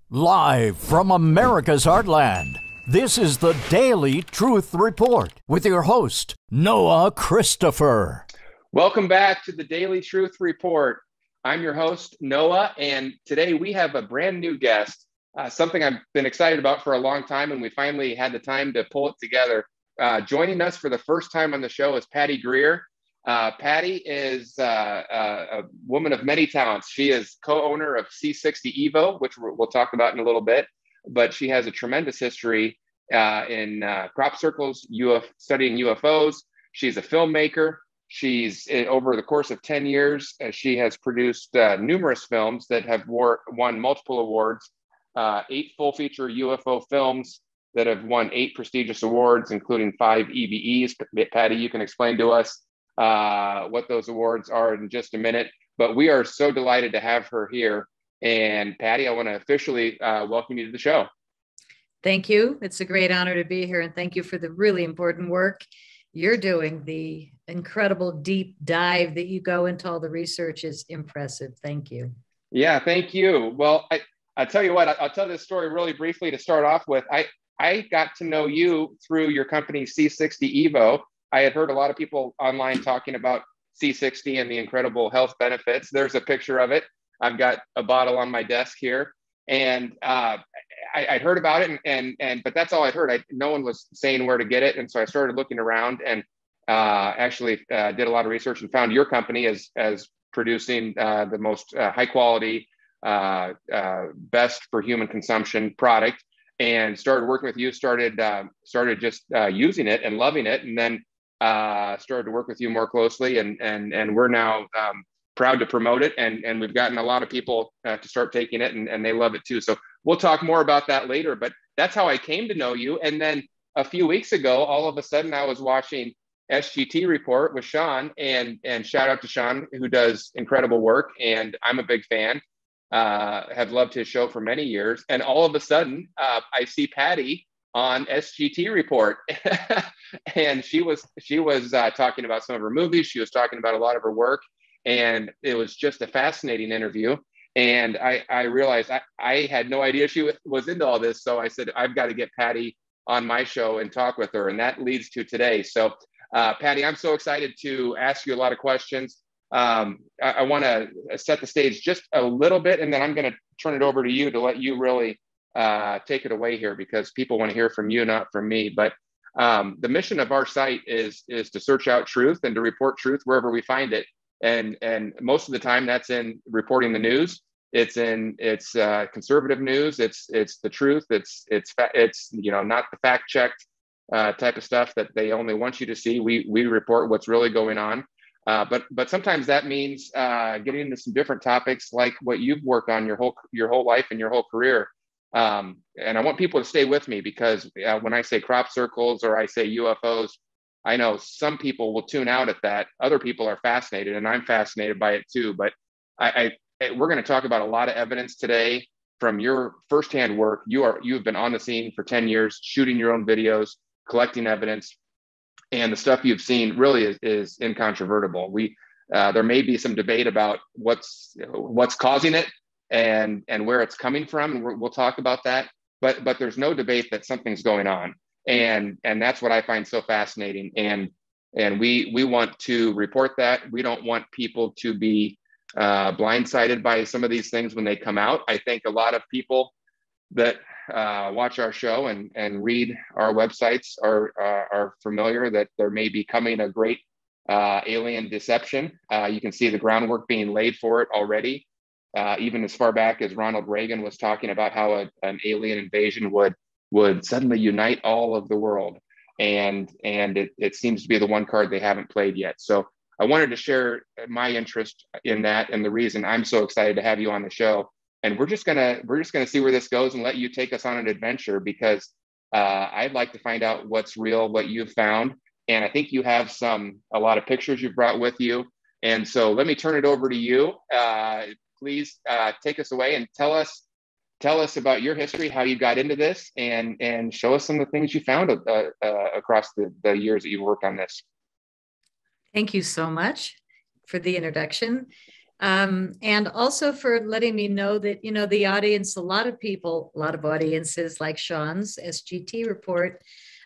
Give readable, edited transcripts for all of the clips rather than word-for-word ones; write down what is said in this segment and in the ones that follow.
Live from America's heartland, this is the Daily Truth Report with your host, Noah Christopher. Welcome back to the Daily Truth Report. I'm your host, Noah, and today we have a brand new guest, something I've been excited about for a long time, and we finally had the time to pull it together. Joining us for the first time on the show is Patty Greer. Patty is a woman of many talents. She is co-owner of C60 Evo, which we'll talk about in a little bit, but she has a tremendous history in crop circles, studying UFOs. She's a filmmaker. She's over the course of 10 years, she has produced numerous films that have won multiple awards, 8 full-feature UFO films that have won 8 prestigious awards, including 5 EBEs. Patty, you can explain to us what those awards are in just a minute, but we are so delighted to have her here. And Patty, I want to officially welcome you to the show. Thank you. It's a great honor to be here, and thank you for the really important work you're doing. The incredible deep dive that you go into all the research is impressive. Thank you. Yeah, thank you. Well, I'll tell you what, I'll tell this story really briefly to start off with. I got to know you through your company, C60 Evo. I had heard a lot of people online talking about C60 and the incredible health benefits. There's a picture of it. I've got a bottle on my desk here, and I'd heard about it, but that's all I'd heard. No one was saying where to get it, and so I started looking around and actually did a lot of research and found your company as producing the most high quality, best for human consumption product, and started working with you. Started just using it and loving it, and then started to work with you more closely, and we're now proud to promote it, and we've gotten a lot of people to start taking it, and they love it too. So we'll talk more about that later, but that's how I came to know you. And then a few weeks ago, all of a sudden I was watching SGT Report with Sean, and shout out to Sean, who does incredible work, and I'm a big fan, have loved his show for many years. And all of a sudden I see Patty on SGT Report and she was talking about some of her movies. She was talking about a lot of her work, and it was just a fascinating interview. And I realized I had no idea she was into all this. So I said, I've got to get Patty on my show and talk with her. And that leads to today. So Patty, I'm so excited to ask you a lot of questions. I want to set the stage just a little bit, and then I'm going to turn it over to you to let you really take it away here, because people want to hear from you, not from me. But the mission of our site is to search out truth and to report truth wherever we find it. And most of the time that's in reporting the news. It's conservative news. It's the truth. It's not the fact checked type of stuff that they only want you to see. We report what's really going on. But sometimes that means getting into some different topics, like what you've worked on your whole life and your whole career. And I want people to stay with me, because when I say crop circles or I say UFOs, I know some people will tune out at that. Other people are fascinated, and I'm fascinated by it too. But we're going to talk about a lot of evidence today from your firsthand work. You've been on the scene for 10 years, shooting your own videos, collecting evidence, and the stuff you've seen really is incontrovertible. There may be some debate about what's causing it and where it's coming from, and we'll talk about that. But there's no debate that something's going on, and that's what I find so fascinating. And we want to report that. We don't want people to be blindsided by some of these things when they come out. I think a lot of people that watch our show and read our websites are familiar that there may be coming a great alien deception. You can see the groundwork being laid for it already. Even as far back as Ronald Reagan was talking about how an alien invasion would suddenly unite all of the world. And it seems to be the one card they haven't played yet. So I wanted to share my interest in that, and the reason I'm so excited to have you on the show. And we're just gonna see where this goes and let you take us on an adventure, because I'd like to find out what's real, what you've found. And I think you have a lot of pictures you've brought with you. And so let me turn it over to you. Please take us away and tell us about your history, how you got into this, and show us some of the things you found across the years that you've worked on this. Thank you so much for the introduction. And also for letting me know that, the audience, a lot of people, a lot of audiences like Sean's SGT report,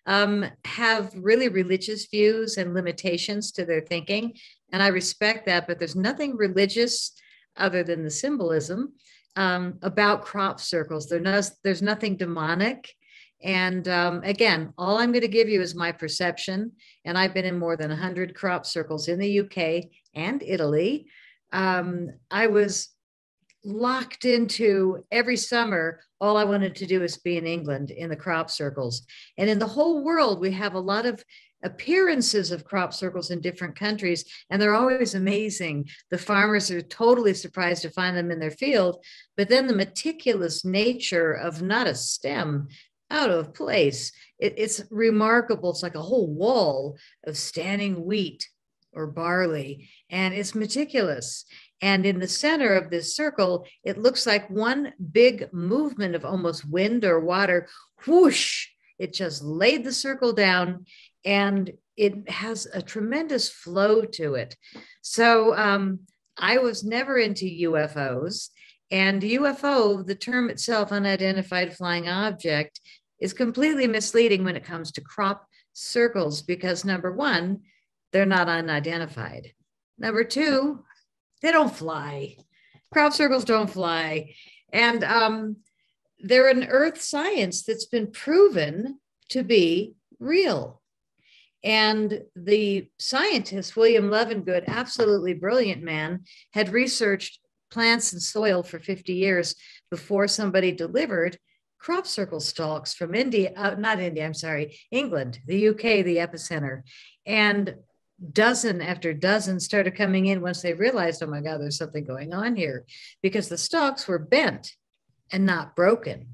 have really religious views and limitations to their thinking. And I respect that, but there's nothing religious other than the symbolism about crop circles. There's nothing demonic. And again, all I'm going to give you is my perception. And I've been in more than 100 crop circles in the UK and Italy. I was locked into every summer. All I wanted to do was be in England in the crop circles. And in the whole world, we have a lot of appearances of crop circles in different countries, and they're always amazing. The farmers are totally surprised to find them in their field, but then the meticulous nature of not a stem out of place, it's remarkable. It's like a whole wall of standing wheat or barley, and it's meticulous. And in the center of this circle, it looks like one big movement of almost wind or water. Whoosh! It just laid the circle down, and it has a tremendous flow to it. So I was never into UFOs. And UFO, the term itself, unidentified flying object, is completely misleading when it comes to crop circles because, number one, they're not unidentified. Number two, they don't fly. Crop circles don't fly. And they're an earth science that's been proven to be real. And the scientist, William Levengood, absolutely brilliant man, had researched plants and soil for 50 years before somebody delivered crop circle stalks from England, the UK, the epicenter. And dozen after dozen started coming in once they realized, oh my God, there's something going on here, because the stalks were bent and not broken.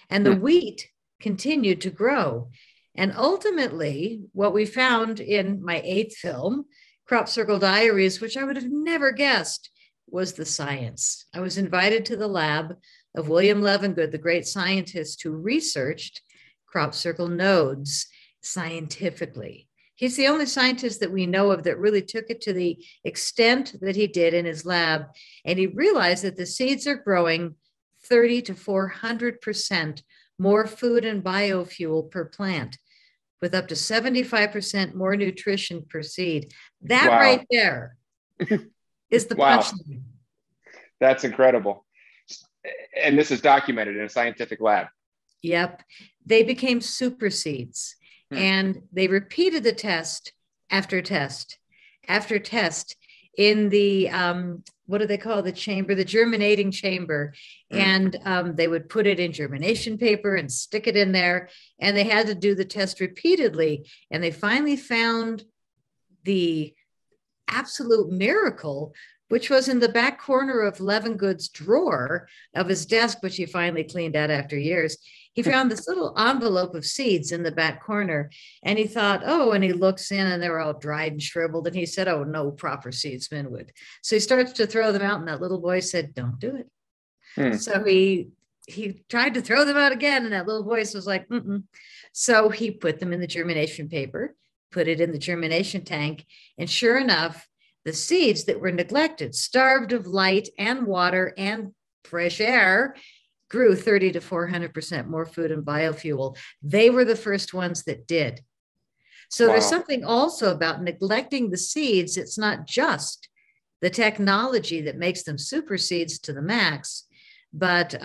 And the wheat continued to grow. And ultimately, what we found in my 8th film, Crop Circle Diaries, which I would have never guessed, was the science. I was invited to the lab of William Levengood, the great scientist who researched crop circle nodes scientifically. He's the only scientist that we know of that really took it to the extent that he did in his lab. And he realized that the seeds are growing 30 to 400% more food and biofuel per plant, with up to 75% more nutrition per seed. That right there is the punchline. That's incredible. And this is documented in a scientific lab. Yep. They became super seeds. And they repeated the test after test after test in the, what do they call the chamber? The germinating chamber. And they would put it in germination paper and stick it in there. And they had to do the test repeatedly. And they finally found the absolute miracle, which was in the back corner of Levengood's drawer of his desk, which he finally cleaned out after years. He found this little envelope of seeds in the back corner, and he thought, oh, and he looks in and they're all dried and shriveled. And he said, oh, no proper seedsman would. So he starts to throw them out, and that little boy said, don't do it. So he tried to throw them out again, and that little voice was like, mm-mm. So he put them in the germination paper, put it in the germination tank, and sure enough, the seeds that were neglected, starved of light and water and fresh air, grew 30 to 400% more food and biofuel. They were the first ones that did. So there's something also about neglecting the seeds. It's not just the technology that makes them super seeds to the max, but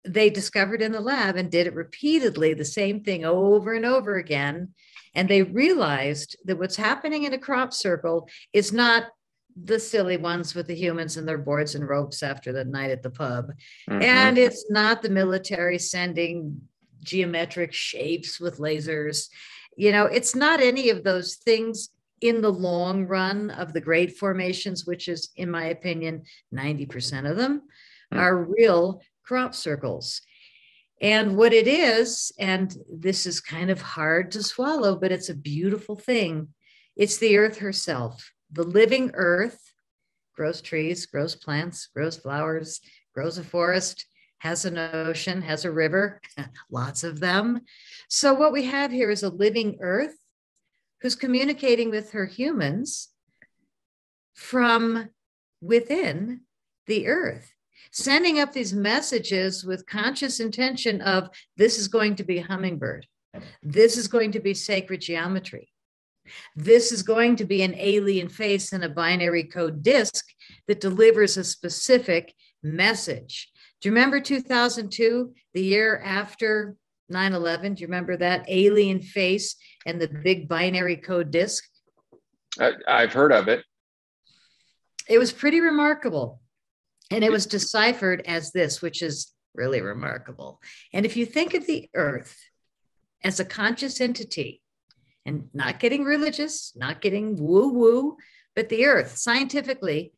they discovered in the lab and did it repeatedly, the same thing over and over again. And they realized that what's happening in a crop circle is not the silly ones with the humans and their boards and ropes after the night at the pub. And it's not the military sending geometric shapes with lasers. It's not any of those things in the long run of the great formations, which is, in my opinion, 90% of them are real crop circles. And what it is, and this is kind of hard to swallow, but it's a beautiful thing. It's the earth herself. The living earth grows trees, grows plants, grows flowers, grows a forest, has an ocean, has a river, lots of them. So what we have here is a living earth who's communicating with her humans from within the earth, sending up these messages with conscious intention of this is going to be a hummingbird. This is going to be sacred geometry. This is going to be an alien face in a binary code disk that delivers a specific message. Do you remember 2002, the year after 9/11? Do you remember that alien face and the big binary code disk? I've heard of it. It was pretty remarkable. And it was deciphered as this, which is really remarkable. And if you think of the earth as a conscious entity, and not getting religious, not getting woo-woo, but the earth scientifically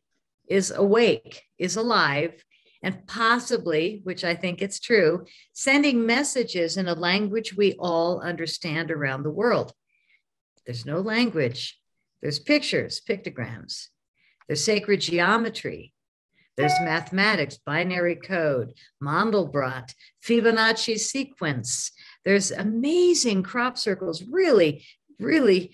is awake, is alive, and possibly, which I think it's true, sending messages in a language we all understand around the world. There's no language. There's pictures, pictograms. There's sacred geometry. There's mathematics, binary code, Mandelbrot, Fibonacci sequence. There's amazing crop circles, really, really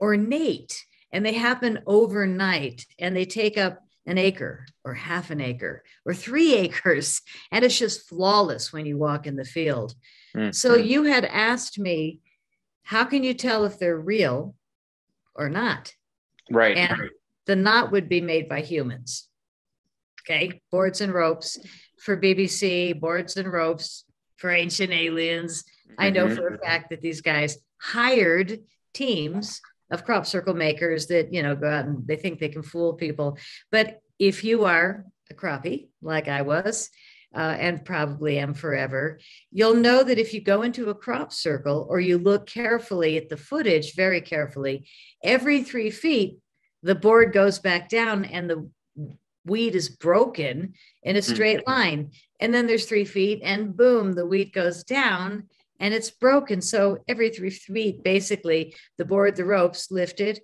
ornate, and they happen overnight, and they take up an acre or half an acre or 3 acres, and it's just flawless when you walk in the field. Mm-hmm. So you had asked me, how can you tell if they're real or not? Right. And the knot would be made by humans. Okay, boards and ropes for BBC, boards and ropes for Ancient Aliens. I know for a fact that these guys hired teams of crop circle makers that, you know, go out and they think they can fool people. But if you are a crappie, like I was, and probably am forever, you'll know that if you go into a crop circle or you look carefully at the footage, very carefully, every 3 feet, the board goes back down and the wheat is broken in a straight line. And then there's 3 feet and boom, the wheat goes down and it's broken. So every 3 feet, basically the board, the ropes lifted,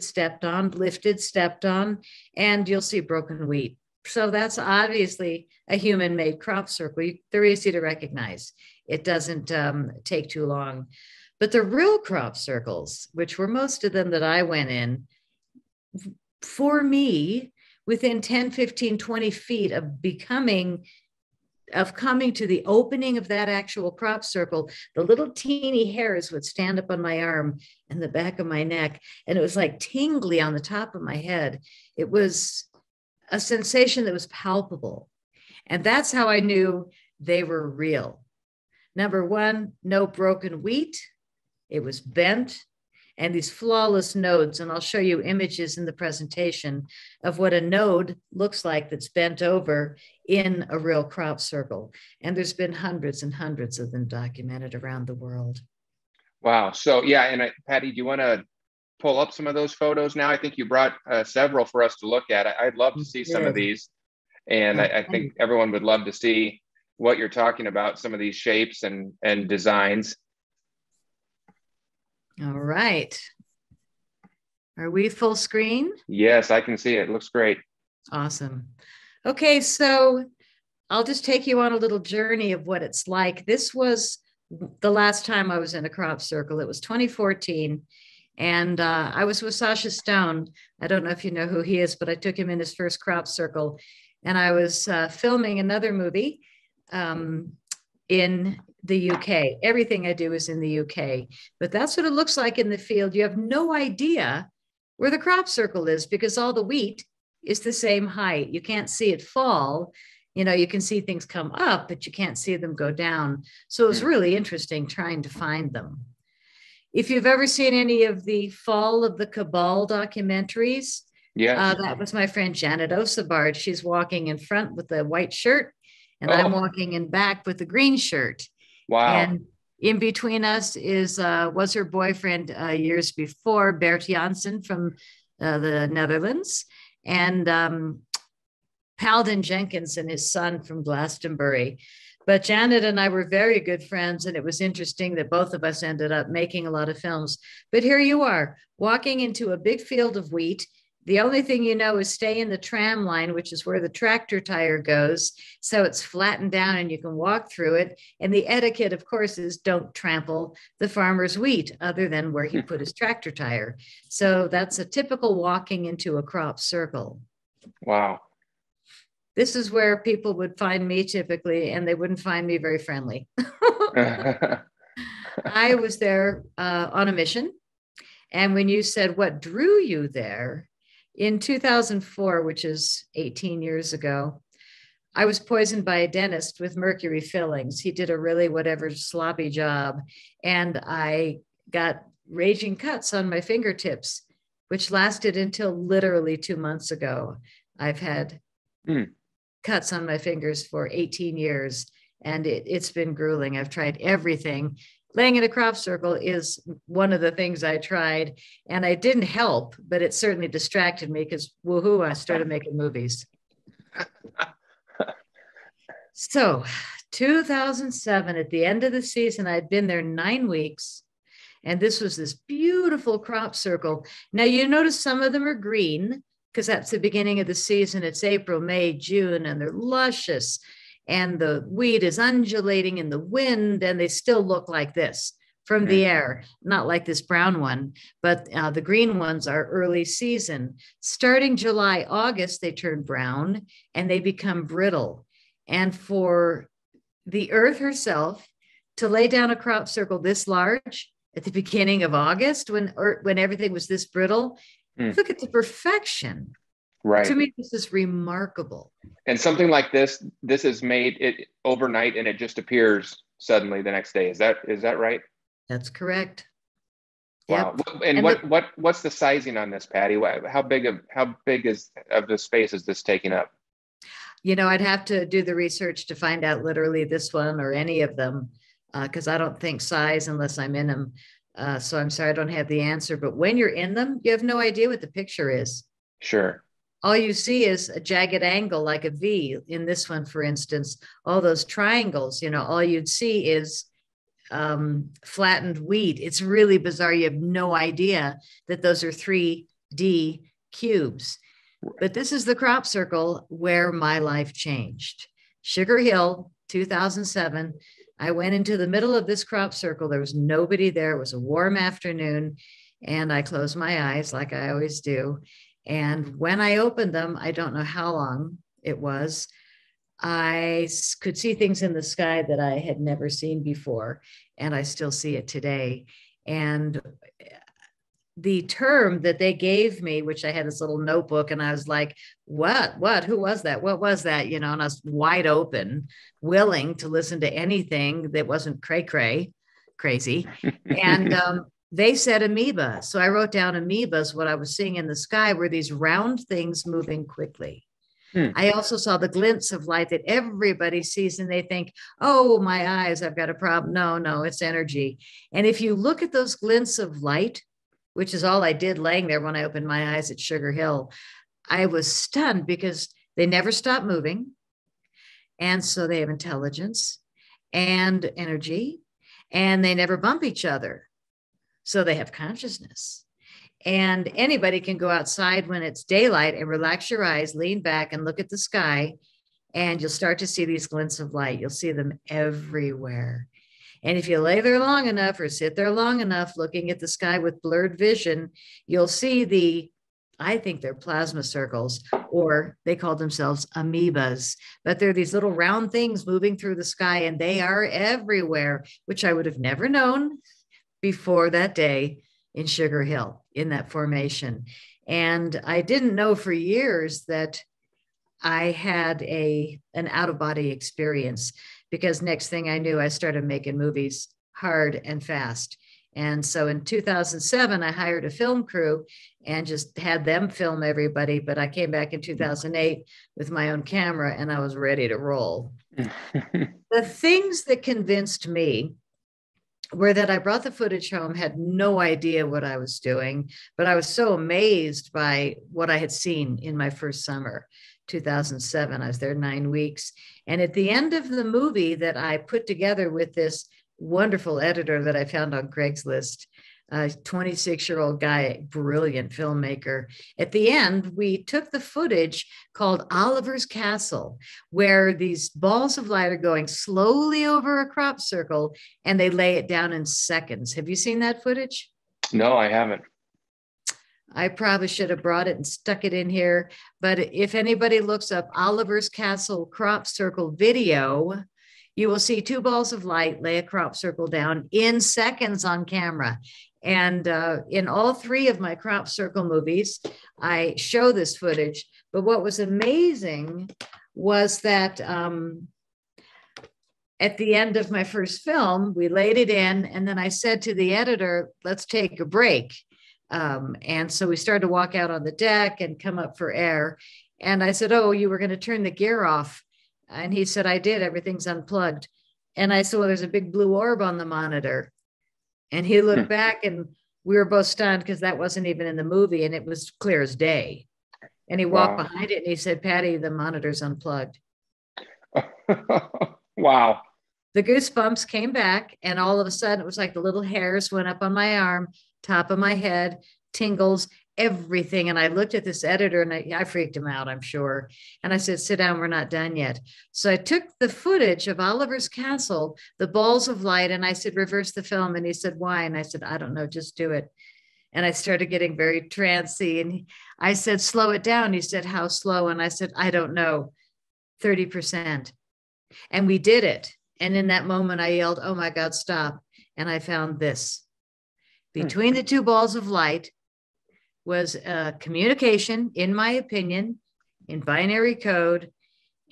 stepped on, lifted, stepped on, and you'll see broken wheat. So that's obviously a human-made crop circle. They're easy to recognize. It doesn't take too long. But the real crop circles, which were most of them that I went in, for me, within 10, 15, 20 feet of coming to the opening of that actual crop circle, the little teeny hairs would stand up on my arm and the back of my neck. And it was like tingly on the top of my head. It was a sensation that was palpable. And that's how I knew they were real. Number one, no broken wheat. It was bent. And these flawless nodes, and I'll show you images in the presentation of what a node looks like that's bent over in a real crop circle. And there's been hundreds and hundreds of them documented around the world. Wow. So yeah, and Patty, do you want to pull up some of those photos now? I think you brought several for us to look at. I'd love to see some of these. And I think everyone would love to see what you're talking about, some of these shapes and designs. All right. Are we full screen? Yes, I can see it. It looks great. Awesome. Okay, so I'll just take you on a little journey of what it's like. This was the last time I was in a crop circle. It was 2014, and I was with Sasha Stone. I don't know if you know who he is, but I took him in his first crop circle, and I was filming another movie in the UK. Everything I do is in the UK, but that's what it looks like in the field. You have no idea where the crop circle is because all the wheat is the same height. You can't see it fall. You know, you can see things come up, but you can't see them go down. So it was really interesting trying to find them. If you've ever seen any of the Fall of the Cabal documentaries, that was my friend Janet Osabard. She's walking in front with the white shirt, and I'm walking in back with the green shirt. Wow. And in between us was her boyfriend years before, Bert Janssen from the Netherlands, and Paladin Jenkins and his son from Glastonbury. But Janet and I were very good friends, and it was interesting that both of us ended up making a lot of films. But here you are, walking into a big field of wheat The only thing you know is stay in the tram line, which is where the tractor tire goes. So it's flattened down and you can walk through it. And the etiquette, of course, is don't trample the farmer's wheat other than where he put his tractor tire. So that's a typical walking into a crop circle. Wow. This is where people would find me typically, and they wouldn't find me very friendly. I was there on a mission. And when you said, what drew you there? In 2004, which is 18 years ago, I was poisoned by a dentist with mercury fillings. He did a really whatever sloppy job. And I got raging cuts on my fingertips, which lasted until literally 2 months ago. I've had cuts on my fingers for 18 years, and it's been grueling. I've tried everything. Laying in a crop circle is one of the things I tried, and I didn't help, but it certainly distracted me because woohoo, I started making movies. So 2007, at the end of the season, I'd been there 9 weeks, and this was this beautiful crop circle. Now you notice some of them are green because that's the beginning of the season. It's April, May, June, and they're luscious. And the wheat is undulating in the wind, and they still look like this from the air, not like this brown one, but the green ones are early season. Starting July, August, they turn brown and they become brittle. And for the earth herself to lay down a crop circle this large at the beginning of August, when everything was this brittle, look at the perfection. Right. To me, this is remarkable. And something like this is made it overnight and it just appears suddenly the next day. Is that right? That's correct. Wow. Yep. And what's the sizing on this, Patty? How big of the space is this taking up? You know, I'd have to do the research to find out literally this one or any of them, because I don't think size unless I'm in them. So I'm sorry, I don't have the answer. But when you're in them, you have no idea what the picture is. Sure. All you see is a jagged angle like a V in this one, for instance. All those triangles, you know, all you'd see is flattened wheat. It's really bizarre. You have no idea that those are 3D cubes. But this is the crop circle where my life changed. Sugar Hill, 2007. I went into the middle of this crop circle. There was nobody there. It was a warm afternoon. And I closed my eyes like I always do. And when I opened them, I don't know how long it was, I could see things in the sky that I had never seen before. And I still see it today. And the term that they gave me, which I had this little notebook, and I was like, what, who was that? What was that? You know, and I was wide open, willing to listen to anything that wasn't crazy. And they said amoeba. So I wrote down amoebas. What I was seeing in the sky were these round things moving quickly. I also saw the glints of light that everybody sees and they think, oh, my eyes, I've got a problem. No, it's energy. And if you look at those glints of light, which is all I did laying there when I opened my eyes at Sugar Hill, I was stunned because they never stop moving. And so they have intelligence and energy, and they never bump each other. So they have consciousness. And anybody can go outside when it's daylight and relax your eyes, lean back and look at the sky, and you'll start to see these glints of light. You'll see them everywhere. And if you lay there long enough or sit there long enough looking at the sky with blurred vision, you'll see I think they're plasma circles, or they call themselves amoebas, but they're these little round things moving through the sky, and they are everywhere, which I would have never known before that day in Sugar Hill in that formation. And I didn't know for years that I had an out-of-body experience, because next thing I knew, I started making movies hard and fast. And so in 2007, I hired a film crew and just had them film everybody. But I came back in 2008 with my own camera and I was ready to roll. The things that convinced me were that I brought the footage home, had no idea what I was doing, but I was so amazed by what I had seen in my first summer, 2007. I was there 9 weeks. And at the end of the movie that I put together with this wonderful editor that I found on Craigslist, a 26-year-old guy, brilliant filmmaker. At the end, we took the footage called Oliver's Castle, where these balls of light are going slowly over a crop circle and they lay it down in seconds. Have you seen that footage? No, I haven't. I probably should have brought it and stuck it in here. But if anybody looks up Oliver's Castle crop circle video, you will see two balls of light lay a crop circle down in seconds on camera. And in all three of my crop circle movies, I show this footage. But what was amazing was that at the end of my first film, we laid it in, and then I said to the editor, let's take a break. And so we started to walk out on the deck and come up for air. And I said, oh, you were going to turn the gear off. And he said, I did. Everything's unplugged. And I said, well, there's a big blue orb on the monitor. And he looked back, and we were both stunned because that wasn't even in the movie, and it was clear as day. And he walked behind it and he said, Patty, the monitor's unplugged. Wow. The goosebumps came back, and all of a sudden it was like the little hairs went up on my arm, top of my head, tingles, everything. And I looked at this editor, and I freaked him out, I'm sure. And I said, sit down, we're not done yet. So I took the footage of Oliver's Castle, the balls of light, and I said, reverse the film. And he said, why? And I said, I don't know, just do it. And I started getting very trancy. And I said, slow it down. He said, how slow? And I said, I don't know, 30%. And we did it. And in that moment, I yelled, oh my God, stop. And I found this. Between the two balls of light was communication, in my opinion, in binary code.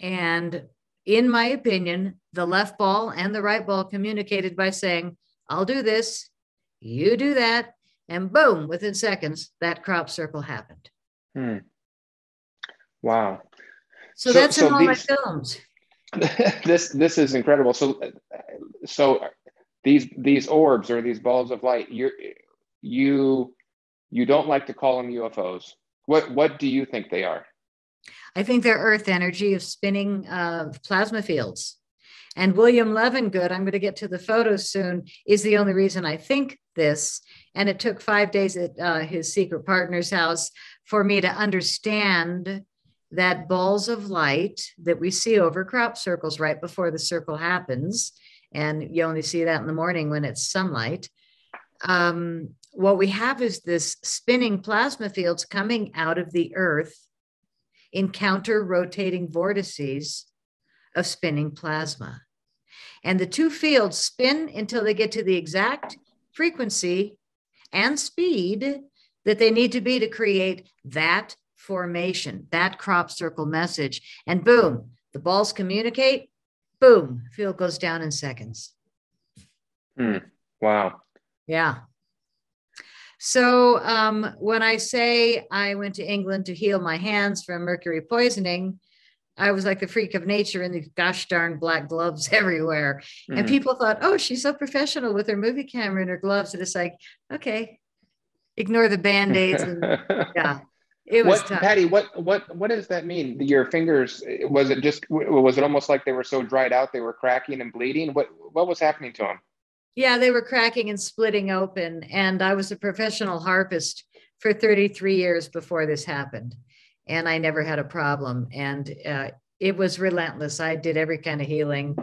And in my opinion, the left ball and the right ball communicated by saying, I'll do this, you do that. And boom, within seconds, that crop circle happened. Wow. So that's in all my films. This is incredible. So these orbs or these balls of light, you don't like to call them UFOs. What do you think they are? I think they're Earth energy of spinning plasma fields. And William Levengood, I'm going to get to the photos soon, is the only reason I think this. And it took 5 days at his secret partner's house for me to understand that balls of light that we see over crop circles right before the circle happens, and you only see that in the morning when it's sunlight. What we have is this spinning plasma fields coming out of the Earth in counter-rotating vortices of spinning plasma. And the two fields spin until they get to the exact frequency and speed that they need to be to create that formation, that crop circle message. And boom, the balls communicate, boom, field goes down in seconds. Wow. Yeah. So when I say I went to England to heal my hands from mercury poisoning, I was like the freak of nature in the gosh darn black gloves everywhere. And people thought, oh, she's so professional with her movie camera and her gloves. And it's like, okay, ignore the Band-Aids. And yeah, it was tough. Patty, what does that mean? Your fingers, was it almost like they were so dried out, they were cracking and bleeding? What was happening to them? Yeah, they were cracking and splitting open. And I was a professional harpist for 33 years before this happened. And I never had a problem. And it was relentless. I did every kind of healing,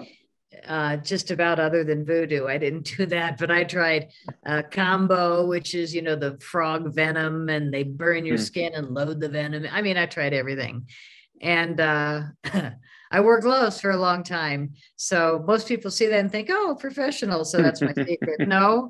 just about, other than voodoo. I didn't do that, but I tried combo, which is, the frog venom, and they burn your skin and load the venom. I mean, I tried everything. And I wore gloves for a long time. So most people see that and think, oh, professional. So that's my secret. No,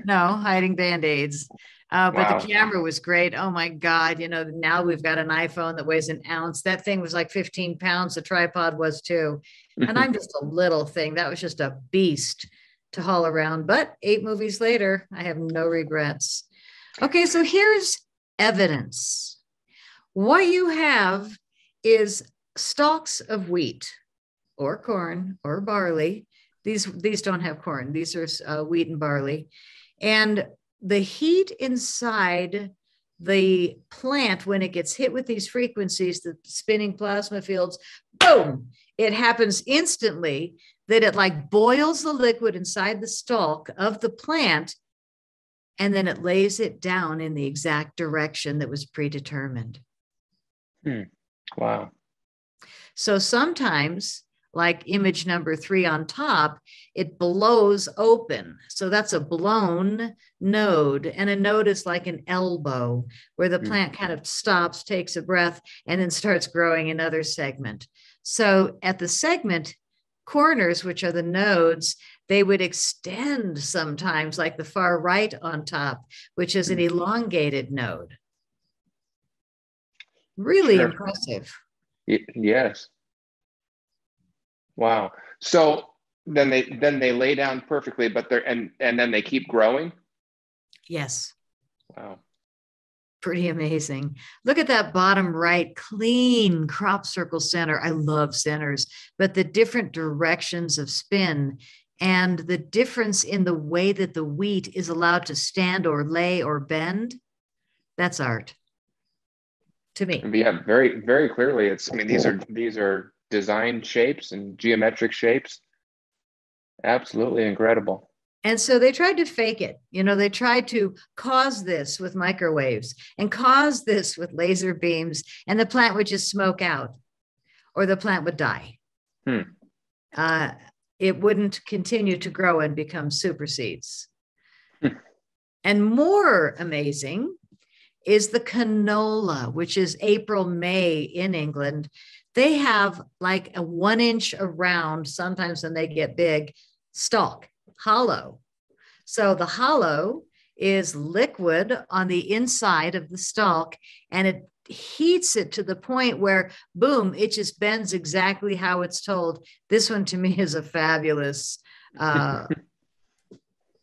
hiding Band-Aids. But wow. The camera was great. Oh my God. Now we've got an iPhone that weighs an ounce. That thing was like 15 pounds. The tripod was too. And I'm just a little thing. That was just a beast to haul around. But 8 movies later, I have no regrets. Okay. So here's evidence. What you have is stalks of wheat or corn or barley. These don't have corn. These are wheat and barley. And the heat inside the plant, when it gets hit with these frequencies, the spinning plasma fields, boom, it happens instantly that it like boils the liquid inside the stalk of the plant and then it lays it down in the exact direction that was predetermined. Wow. So sometimes, like image number 3 on top, it blows open. So that's a blown node. And a node is like an elbow where the plant kind of stops, takes a breath, and then starts growing another segment. So at the segment corners, which are the nodes, they would extend sometimes, like the far right on top, which is an elongated node. Really impressive. Yes. Wow. So then they lay down perfectly, but they're and then they keep growing. Yes. Wow. Pretty amazing. Look at that bottom right, clean crop circle center. I love centers, but the different directions of spin and the difference in the way that the wheat is allowed to stand or lay or bend, that's art to me. Yeah, very, very clearly. I mean, these are design shapes and geometric shapes. Absolutely incredible. And so they tried to fake it. They tried to cause this with microwaves and cause this with laser beams, and the plant would just smoke out or the plant would die. It wouldn't continue to grow and become super seeds. And more amazing is the canola, which is April, May in England. They have like a 1 inch around, sometimes when they get big, stalk, hollow. So the hollow is liquid on the inside of the stalk, and it heats it to the point where, boom, it just bends exactly how it's told. This one to me is a fabulous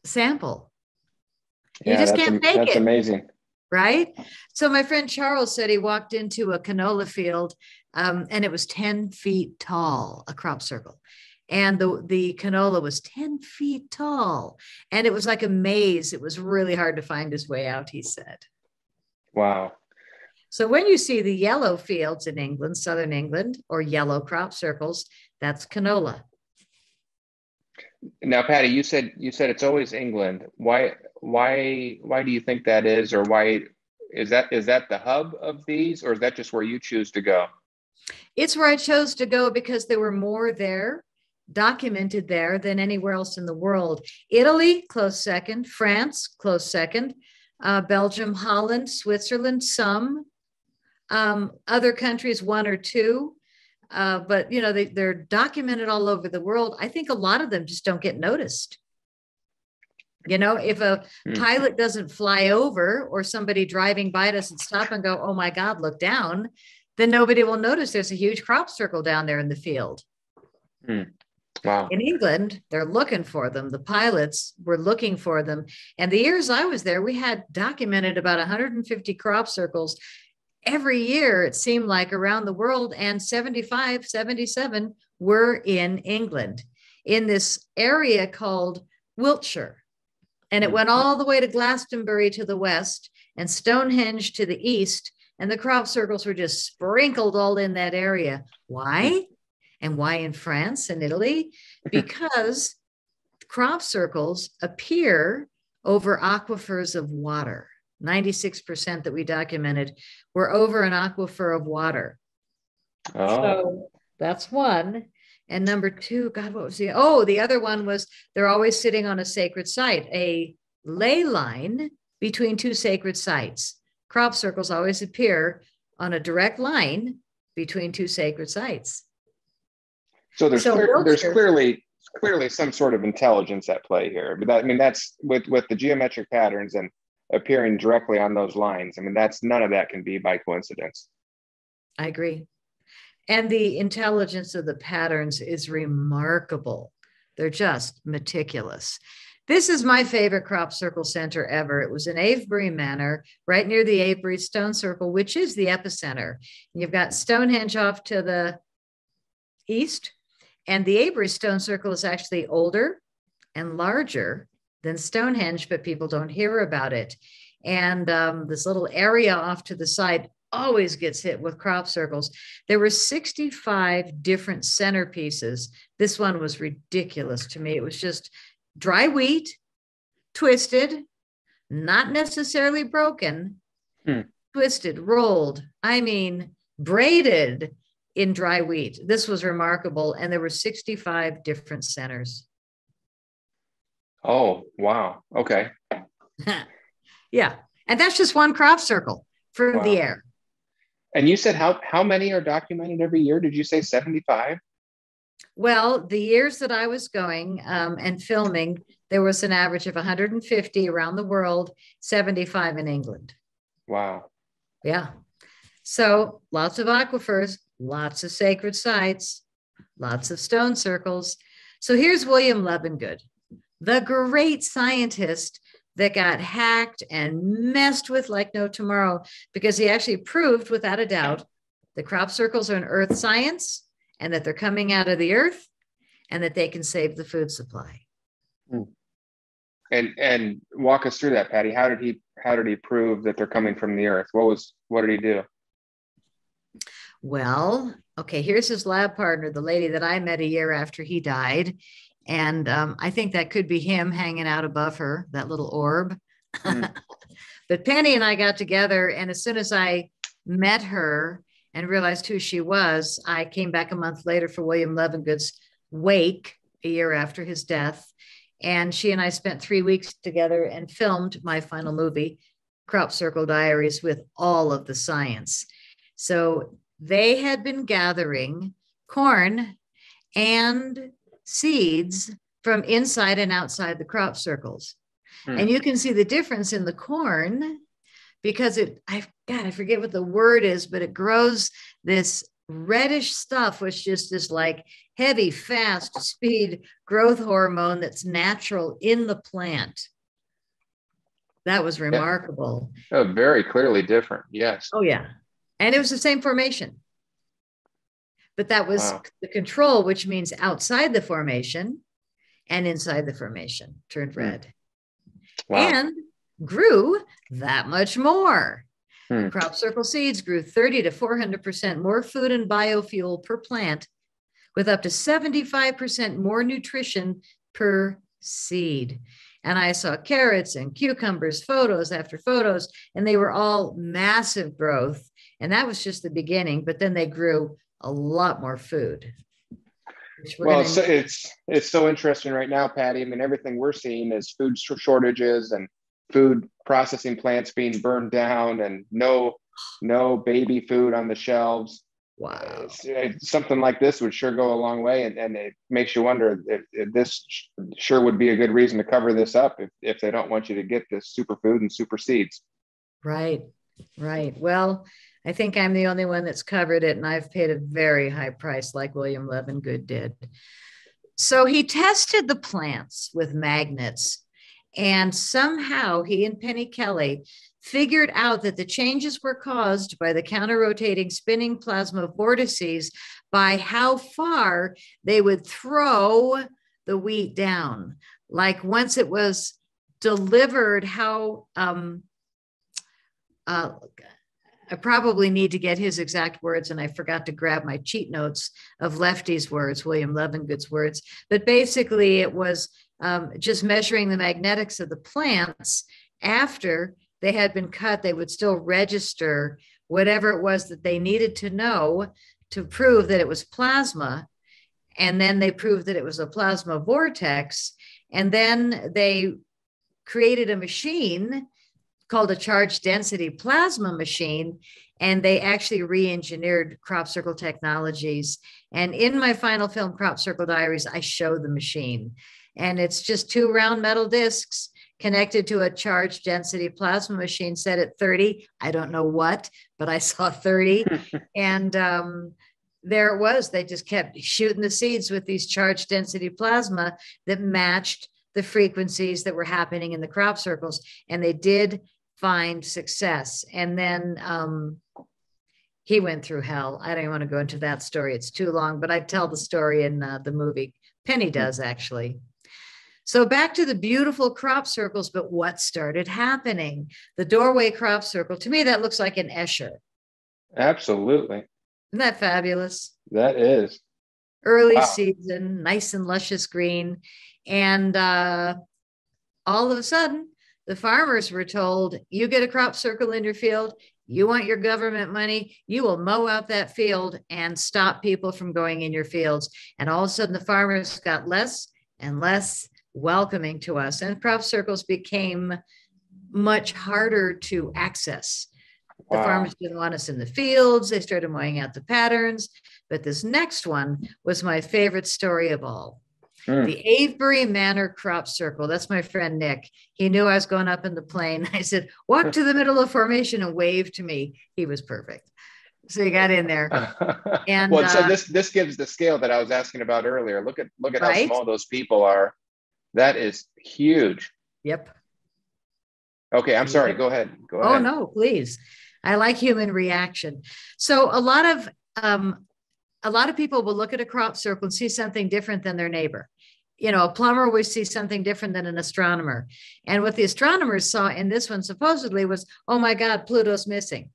sample. You just can't fake it. That's amazing. Right? So my friend Charles said he walked into a canola field and it was 10 feet tall, a crop circle. And the canola was 10 feet tall. And it was like a maze. It was really hard to find his way out, he said. Wow. So when you see the yellow fields in England, southern England, or yellow crop circles, that's canola. Now, Patty, you said it's always England. Why do you think that is, or why is that the hub of these, or is that just where you choose to go? It's where I chose to go because there were more there, documented there, than anywhere else in the world. Italy, close second. France, close second. Belgium, Holland, Switzerland, some. Other countries, 1 or 2. But they're documented all over the world. I think a lot of them just don't get noticed. If a pilot doesn't fly over or somebody driving by doesn't stop and go, oh my God, look down, then nobody will notice there's a huge crop circle down there in the field. Wow. In England, they're looking for them. The pilots were looking for them. And the years I was there, we had documented about 150 crop circles every year, it seemed like, around the world, and 75, 77 were in England, in this area called Wiltshire. And it went all the way to Glastonbury to the west and Stonehenge to the east, and the crop circles were just sprinkled all in that area. Why? And why in France and Italy? Because crop circles appear over aquifers of water. 96% that we documented were over an aquifer of water. So that's one. And number 2, God, what was the other one was they're always sitting on a sacred site, a ley line between 2 sacred sites. Crop circles always appear on a direct line between 2 sacred sites. So there's clearly some sort of intelligence at play here. But that's with the geometric patterns and appearing directly on those lines. None of that can be by coincidence. I agree. And the intelligence of the patterns is remarkable. They're just meticulous. This is my favorite crop circle center ever. It was in Avebury Manor, right near the Avebury Stone Circle, which is the epicenter. You've got Stonehenge off to the east, and the Avebury Stone Circle is actually older and larger than Stonehenge, but people don't hear about it. And this little area off to the side always gets hit with crop circles. There were 65 different centerpieces. This one was ridiculous to me. It was just dry wheat, twisted, not necessarily broken, Hmm. twisted, rolled, I mean, braided in dry wheat. This was remarkable. And there were 65 different centers. Oh, wow. Okay. Yeah. And that's just one crop circle from the Wow. air. And you said how many are documented every year? Did you say 75? Well, the years that I was going and filming, there was an average of 150 around the world, 75 in England. Wow. Yeah. So lots of aquifers, lots of sacred sites, lots of stone circles. So here's William Levengood, the great scientist that got hacked and messed with like no tomorrow, because he actually proved without a doubt the crop circles are an earth science and that they're coming out of the earth and that they can save the food supply. Hmm. And walk us through that, Patty. How did he prove that they're coming from the earth? What did he do? Well, okay, here's his lab partner, the lady that I met a year after he died. And I think that could be him hanging out above her, that little orb. Mm. But Penny and I got together, and as soon as I met her and realized who she was, I came back a month later for William Levengood's wake, a year after his death. And she and I spent 3 weeks together and filmed my final movie, Crop Circle Diaries, with all of the science. So they had been gathering corn and seeds from inside and outside the crop circles. And you can see the difference in the corn because I forget what the word is, but it grows this reddish stuff, which just is like heavy, fast speed growth hormone that's natural in the plant. That was remarkable. Yeah. Oh, very clearly different. Yes. Oh, yeah. And it was the same formation. But that was the control, which means outside the formation and inside the formation turned red. Wow. And grew that much more. Hmm. Crop circle seeds grew 30 to 400% more food and biofuel per plant, with up to 75% more nutrition per seed. And I saw carrots and cucumbers, photos after photos, and they were all massive growth. And that was just the beginning, but then they grew a lot more food. Well, it's so interesting right now, Patty. I mean, everything we're seeing is food shortages and food processing plants being burned down and no baby food on the shelves. Wow. Something like this would sure go a long way. And it makes you wonder if this sure would be a good reason to cover this up if they don't want you to get this superfood and super seeds. Right. Well, I think I'm the only one that's covered it, and I've paid a very high price like William Levengood did. So he tested the plants with magnets, and somehow he and Penny Kelly figured out that the changes were caused by the counter-rotating spinning plasma vortices by how far they would throw the wheat down. Like once it was delivered, how I probably need to get his exact words, and I forgot to grab my cheat notes of Lefty's words, William Levengood's words. But basically, it was just measuring the magnetics of the plants after they had been cut. They would still register whatever it was that they needed to know to prove that it was plasma. And then they proved that it was a plasma vortex. And then they created a machine called a charge density plasma machine, and they actually re-engineered Crop Circle Technologies. And in my final film, Crop Circle Diaries, I show the machine. And it's just 2 round metal discs connected to a charge density plasma machine set at 30. I don't know what, but I saw 30. And there it was. They just kept shooting the seeds with these charge density plasma that matched the frequencies that were happening in the crop circles. And they did find success. And then he went through hell. I don't even want to go into that story. It's too long, but I tell the story in the movie. Penny does, actually. So back to the beautiful crop circles, but what started happening? The doorway crop circle, to me, that looks like an Escher. Absolutely. Isn't that fabulous? That is. Early season, nice and luscious green. And all of a sudden, The farmers were told, you get a crop circle in your field, you want your government money, you will mow out that field and stop people from going in your fields. And all of a sudden the farmers got less and less welcoming to us, and crop circles became much harder to access. The farmers didn't want us in the fields. They started mowing out the patterns. But this next one was my favorite story of all. The Avebury Manor crop circle. That's my friend Nick. He knew I was going up in the plane. I said, walk to the middle of formation and wave to me. He was perfect. So he got in there. And well, so this gives the scale that I was asking about earlier. Look at right? how small those people are. That is huge. Yep. Okay, I'm sorry. Go ahead. Go ahead. Oh no, please. I like human reaction. So a lot of people will look at a crop circle and see something different than their neighbor. You know, a plumber will see something different than an astronomer. And what the astronomers saw in this one supposedly was, oh my God, Pluto's missing.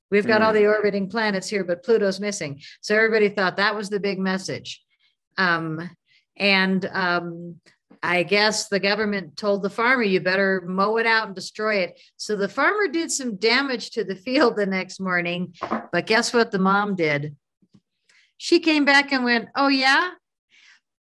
We've got all the orbiting planets here, but Pluto's missing. So everybody thought that was the big message. I guess the government told the farmer, you better mow it out and destroy it. So the farmer did some damage to the field the next morning. But guess what the mom did? She came back and went, oh yeah?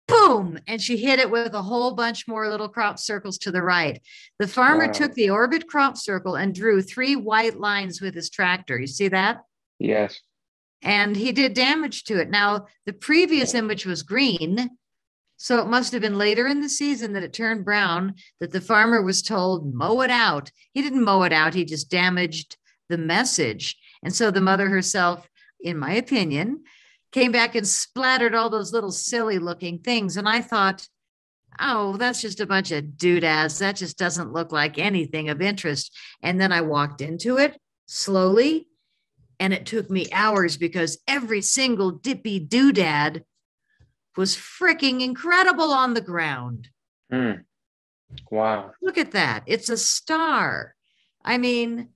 Boom. And she hit it with a whole bunch more little crop circles to the right. The farmer took the orbit crop circle and drew 3 white lines with his tractor. You see that? Yes. And he did damage to it. Now, the previous image was green. So it must have been later in the season that it turned brown, that the farmer was told, mow it out. He didn't mow it out. He just damaged the message. And so the mother herself, in my opinion, came back and splattered all those little silly looking things. And I thought, oh, that's just a bunch of doodads. That just doesn't look like anything of interest. And then I walked into it slowly, and it took me hours because every single dippy doodad was freaking incredible on the ground. Wow. Look at that. It's a star. I mean,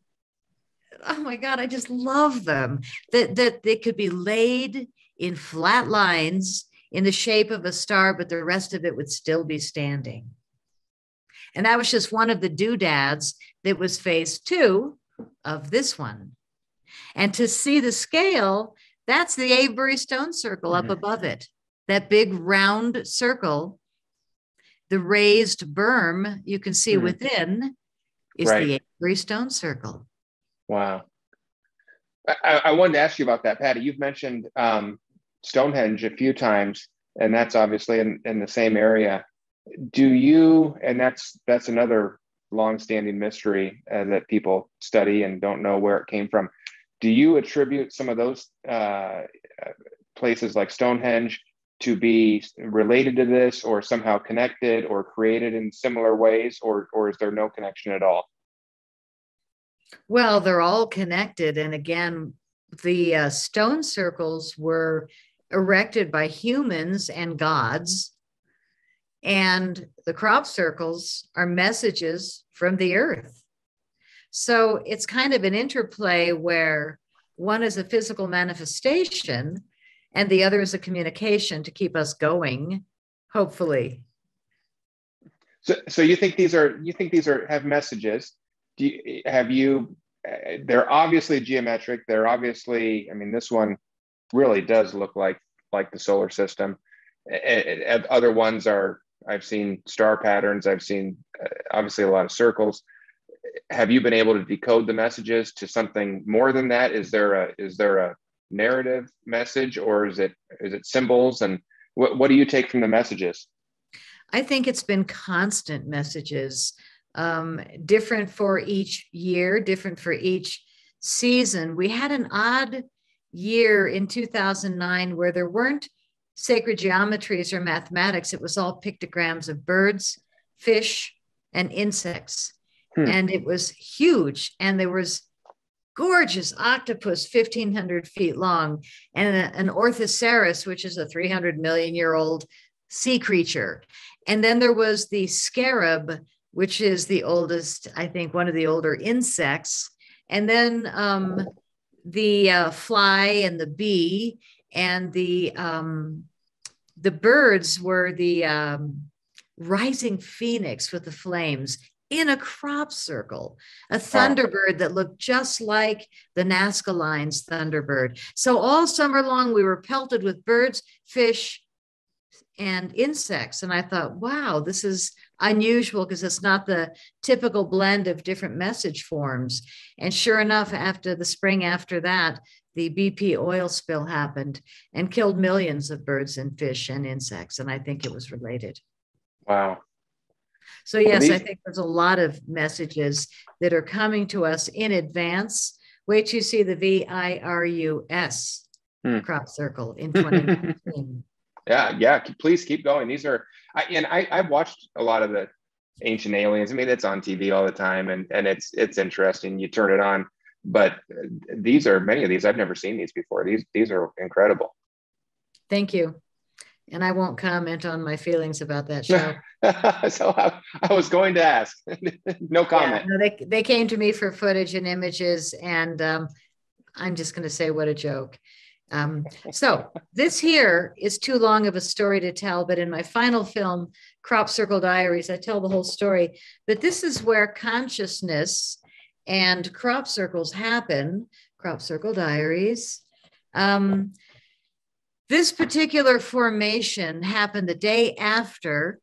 oh my God, I just love them. That they could be laid in flat lines in the shape of a star, but the rest of it would still be standing. And that was just one of the doodads that was phase 2 of this one. And to see the scale, that's the Avebury stone circle up above it. That big round circle, the raised berm you can see within is the Avebury stone circle. Wow. I wanted to ask you about that, Patty. You've mentioned Stonehenge a few times, and that's obviously in the same area. Do you, and that's another longstanding mystery that people study and don't know where it came from. Do you attribute some of those places like Stonehenge to be related to this, or somehow connected or created in similar ways, or is there no connection at all? Well, they're all connected. And again, the stone circles were erected by humans and gods. And the crop circles are messages from the earth. So it's kind of an interplay where one is a physical manifestation and the other is a communication to keep us going, hopefully. So you think these have messages? They're obviously geometric. They're obviously, I mean, this one really does look like the solar system. Other ones are, I've seen star patterns. I've seen obviously a lot of circles. Have you been able to decode the messages to something more than that? Is there a narrative message, or is it symbols? And what do you take from the messages? I think it's been constant messages, different for each year, different for each season. We had an odd year in 2009 where there weren't sacred geometries or mathematics. It was all pictograms of birds, fish, and insects. And it was huge. And there was gorgeous octopus, 1,500 feet long, and an orthoceras, which is a 300 million year old sea creature. And then there was the scarab, which is the oldest, I think, one of the older insects. And then the fly and the bee, and the birds were the rising phoenix with the flames. in a crop circle, a thunderbird that looked just like the Nazca Line's thunderbird. So all summer long, we were pelted with birds, fish, and insects. And I thought, wow, this is unusual because it's not the typical blend of different message forms. And sure enough, after the spring after that, the BP oil spill happened and killed millions of birds and fish and insects. And I think it was related. Wow. So yes, I think there's a lot of messages that are coming to us in advance. Wait till you see the VIRUS crop circle in 2019. Yeah. Please keep going. These are, I've watched a lot of the Ancient Aliens. I mean, it's on TV all the time, and it's interesting. You turn it on, but many of these I've never seen these before. These are incredible. Thank you. And I won't comment on my feelings about that show. So I was going to ask. No comment. Yeah, no, they came to me for footage and images, and I'm just going to say what a joke. So this here is too long of a story to tell, but in my final film, Crop Circle Diaries, I tell the whole story. But this is where consciousness and crop circles happen. Crop Circle Diaries. This particular formation happened the day after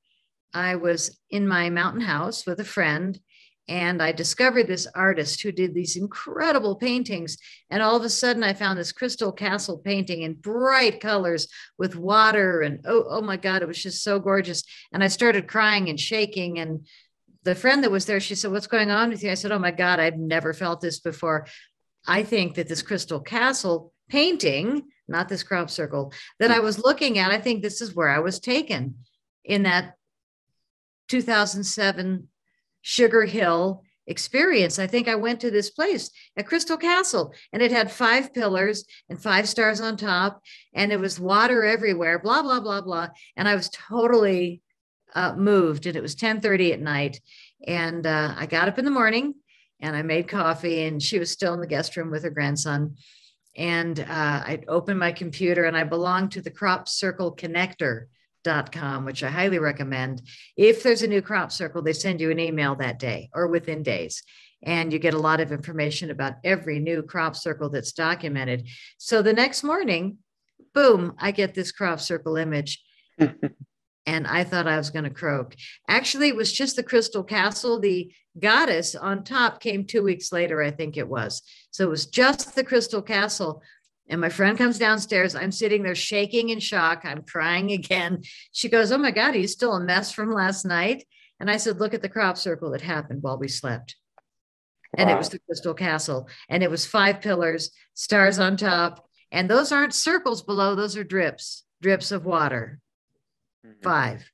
I was in my mountain house with a friend, and I discovered this artist who did these incredible paintings. And all of a sudden I found this Crystal Castle painting in bright colors with water, and oh my God, it was just so gorgeous. And I started crying and shaking, and the friend that was there, she said, "What's going on with you?" I said, "Oh my God, I've never felt this before. I think that this Crystal Castle painting, not this crop circle, that I was looking at, I think this is where I was taken in that 2007 Sugar Hill experience. I think I went to this place at Crystal Castle, and it had 5 pillars and 5 stars on top, and it was water everywhere, blah, blah, blah, blah. And I was totally moved, and it was 10:30 at night. And I got up in the morning and I made coffee, and she was still in the guest room with her grandson. And I opened my computer, and I belonged to the cropcircleconnector.com, which I highly recommend. If there's a new crop circle, they send you an email that day or within days, and you get a lot of information about every new crop circle that's documented. So the next morning, boom, I get this crop circle image. And I thought I was going to croak. Actually, it was just the Crystal Castle. The goddess on top came 2 weeks later, I think it was. So it was just the Crystal Castle. And my friend comes downstairs. I'm sitting there shaking in shock. I'm crying again. She goes, "Oh my God, are you still a mess from last night?" And I said, "Look at the crop circle that happened while we slept." And It was the Crystal Castle. And it was 5 pillars, stars on top. And those aren't circles below. Those are drips of water. 5.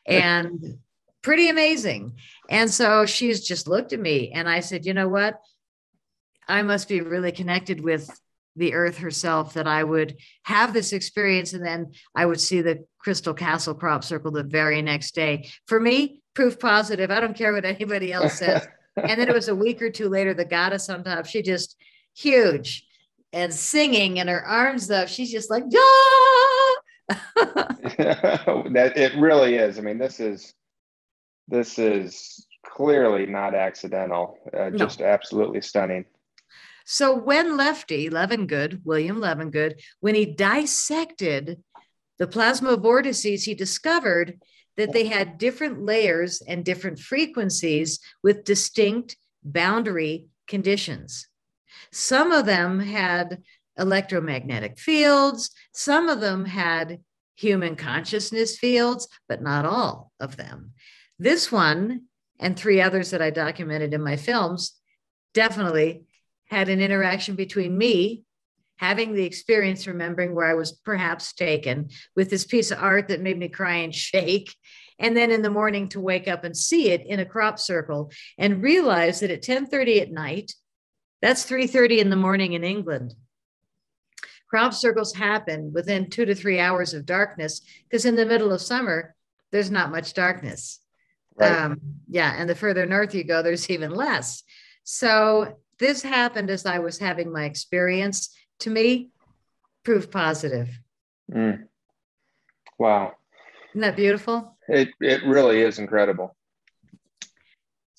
And pretty amazing. And so she's just looked at me, and I said, "You know what? I must be really connected with the earth herself, that I would have this experience, and then I would see the Crystal Castle crop circle the very next day." For me, proof positive. I don't care what anybody else says. And then it was a week or 2 later, the goddess on top, she just huge and singing, and her arms up. She's just like, "Ah!" That it really is. I mean, this is clearly not accidental. Just absolutely stunning. So when Lefty Levengood, William Levengood, when he dissected the plasma vortices, he discovered that they had different layers and different frequencies with distinct boundary conditions. Some of them had electromagnetic fields, some of them had human consciousness fields, but not all of them. This one and 3 others that I documented in my films definitely had an interaction between me having the experience, remembering where I was perhaps taken with this piece of art that made me cry and shake. And then in the morning to wake up and see it in a crop circle and realize that at 10:30 at night, that's 3:30 in the morning in England. Crop circles happen within 2 to 3 hours of darkness, because in the middle of summer, there's not much darkness. Right. And the further north you go, there's even less. So this happened as I was having my experience. To me, proof positive. Wow. Isn't that beautiful? It really is incredible.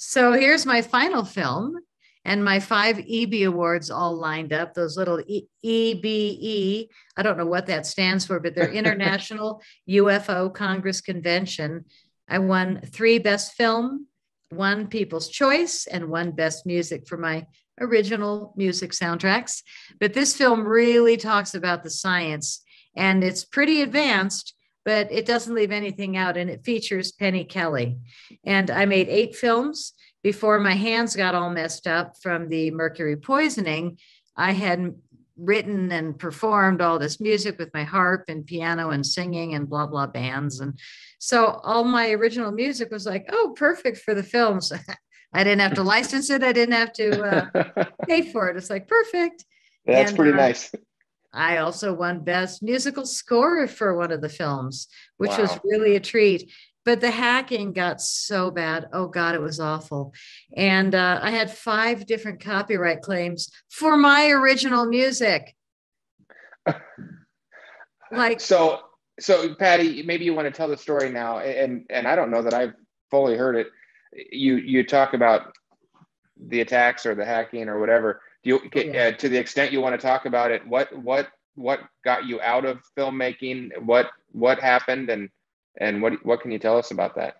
So here's my final film and my 5 EB awards all lined up. Those little EBE, I don't know what that stands for, but they're International UFO Congress Convention. I won 3 Best Film, 1 People's Choice, and 1 Best Music for my original music soundtracks. But this film really talks about the science, and it's pretty advanced, but it doesn't leave anything out, and it features Penny Kelly. And I made 8 films. Before my hands got all messed up from the mercury poisoning, I had written and performed all this music with my harp and piano and singing and blah, blah bands. And so all my original music was like, oh, perfect for the films. I didn't have to license it. I didn't have to pay for it. It's like, perfect. That's pretty nice. I also won Best Musical Score for one of the films, which was really a treat. But the hacking got so bad. Oh, God, it was awful. And I had 5 different copyright claims for my original music. So Patty, maybe you want to tell the story now. And I don't know that I've fully heard it. You talk about the attacks or the hacking or whatever. To the extent you want to talk about it, what got you out of filmmaking? What happened, and what can you tell us about that?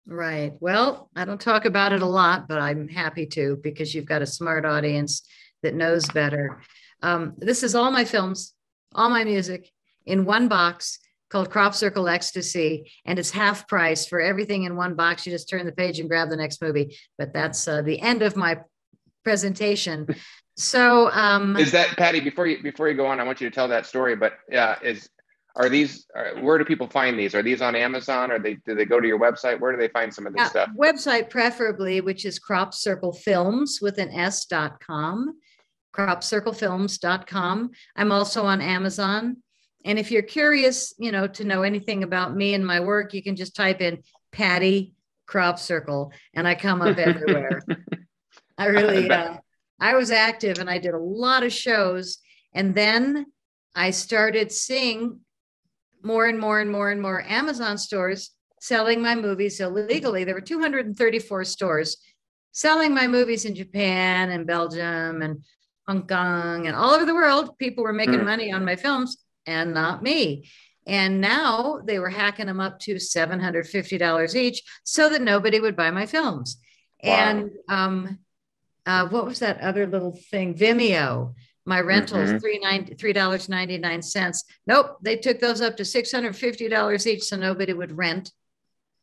Right. Well, I don't talk about it a lot, but I'm happy to, because you've got a smart audience that knows better. This is all my films, all my music in one box called Crop Circle Ecstasy, and it's half price for everything in one box. You just turn the page and grab the next movie. But that's the end of my presentation. So is that, Patty, before you go on, I want you to tell that story, but where do people find these? Are these on Amazon, or do they go to your website? Where do they find some of this stuff? Website preferably, which is cropcirclefilms with an S.com, cropcirclefilms.com. I'm also on Amazon. And if you're curious, to know anything about me and my work, you can just type in Patty Crop Circle and I come up everywhere. I really, I was active and I did a lot of shows. And then I started seeing more and more and more and more Amazon stores selling my movies illegally. There were 234 stores selling my movies in Japan and Belgium and Hong Kong and all over the world. People were making money on my films and not me. And now they were hacking them up to $750 each so that nobody would buy my films. Wow. And what was that other little thing? Vimeo. My rentals, $3.99. Nope, they took those up to $650 each so nobody would rent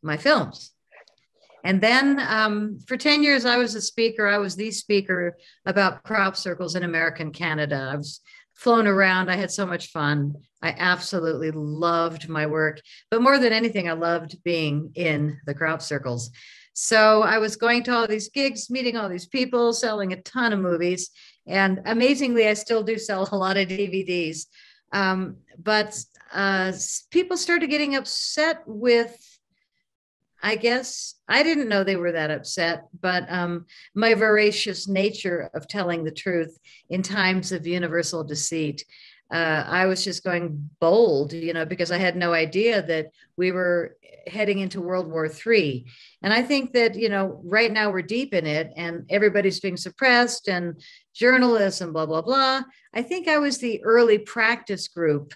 my films. And then for 10 years, I was a speaker. I was the speaker about crop circles in America and Canada. I was flown around. I had so much fun. I absolutely loved my work. But more than anything, I loved being in the crop circles. So I was going to all these gigs, meeting all these people, selling a ton of movies. And amazingly, I still do sell a lot of DVDs. But people started getting upset with, I guess, I didn't know they were that upset, but my voracious nature of telling the truth in times of universal deceit. I was just going bold, because I had no idea that we were heading into World War III. And I think that, right now we're deep in it and everybody's being suppressed and journalists, blah, blah, blah. I think I was the early practice group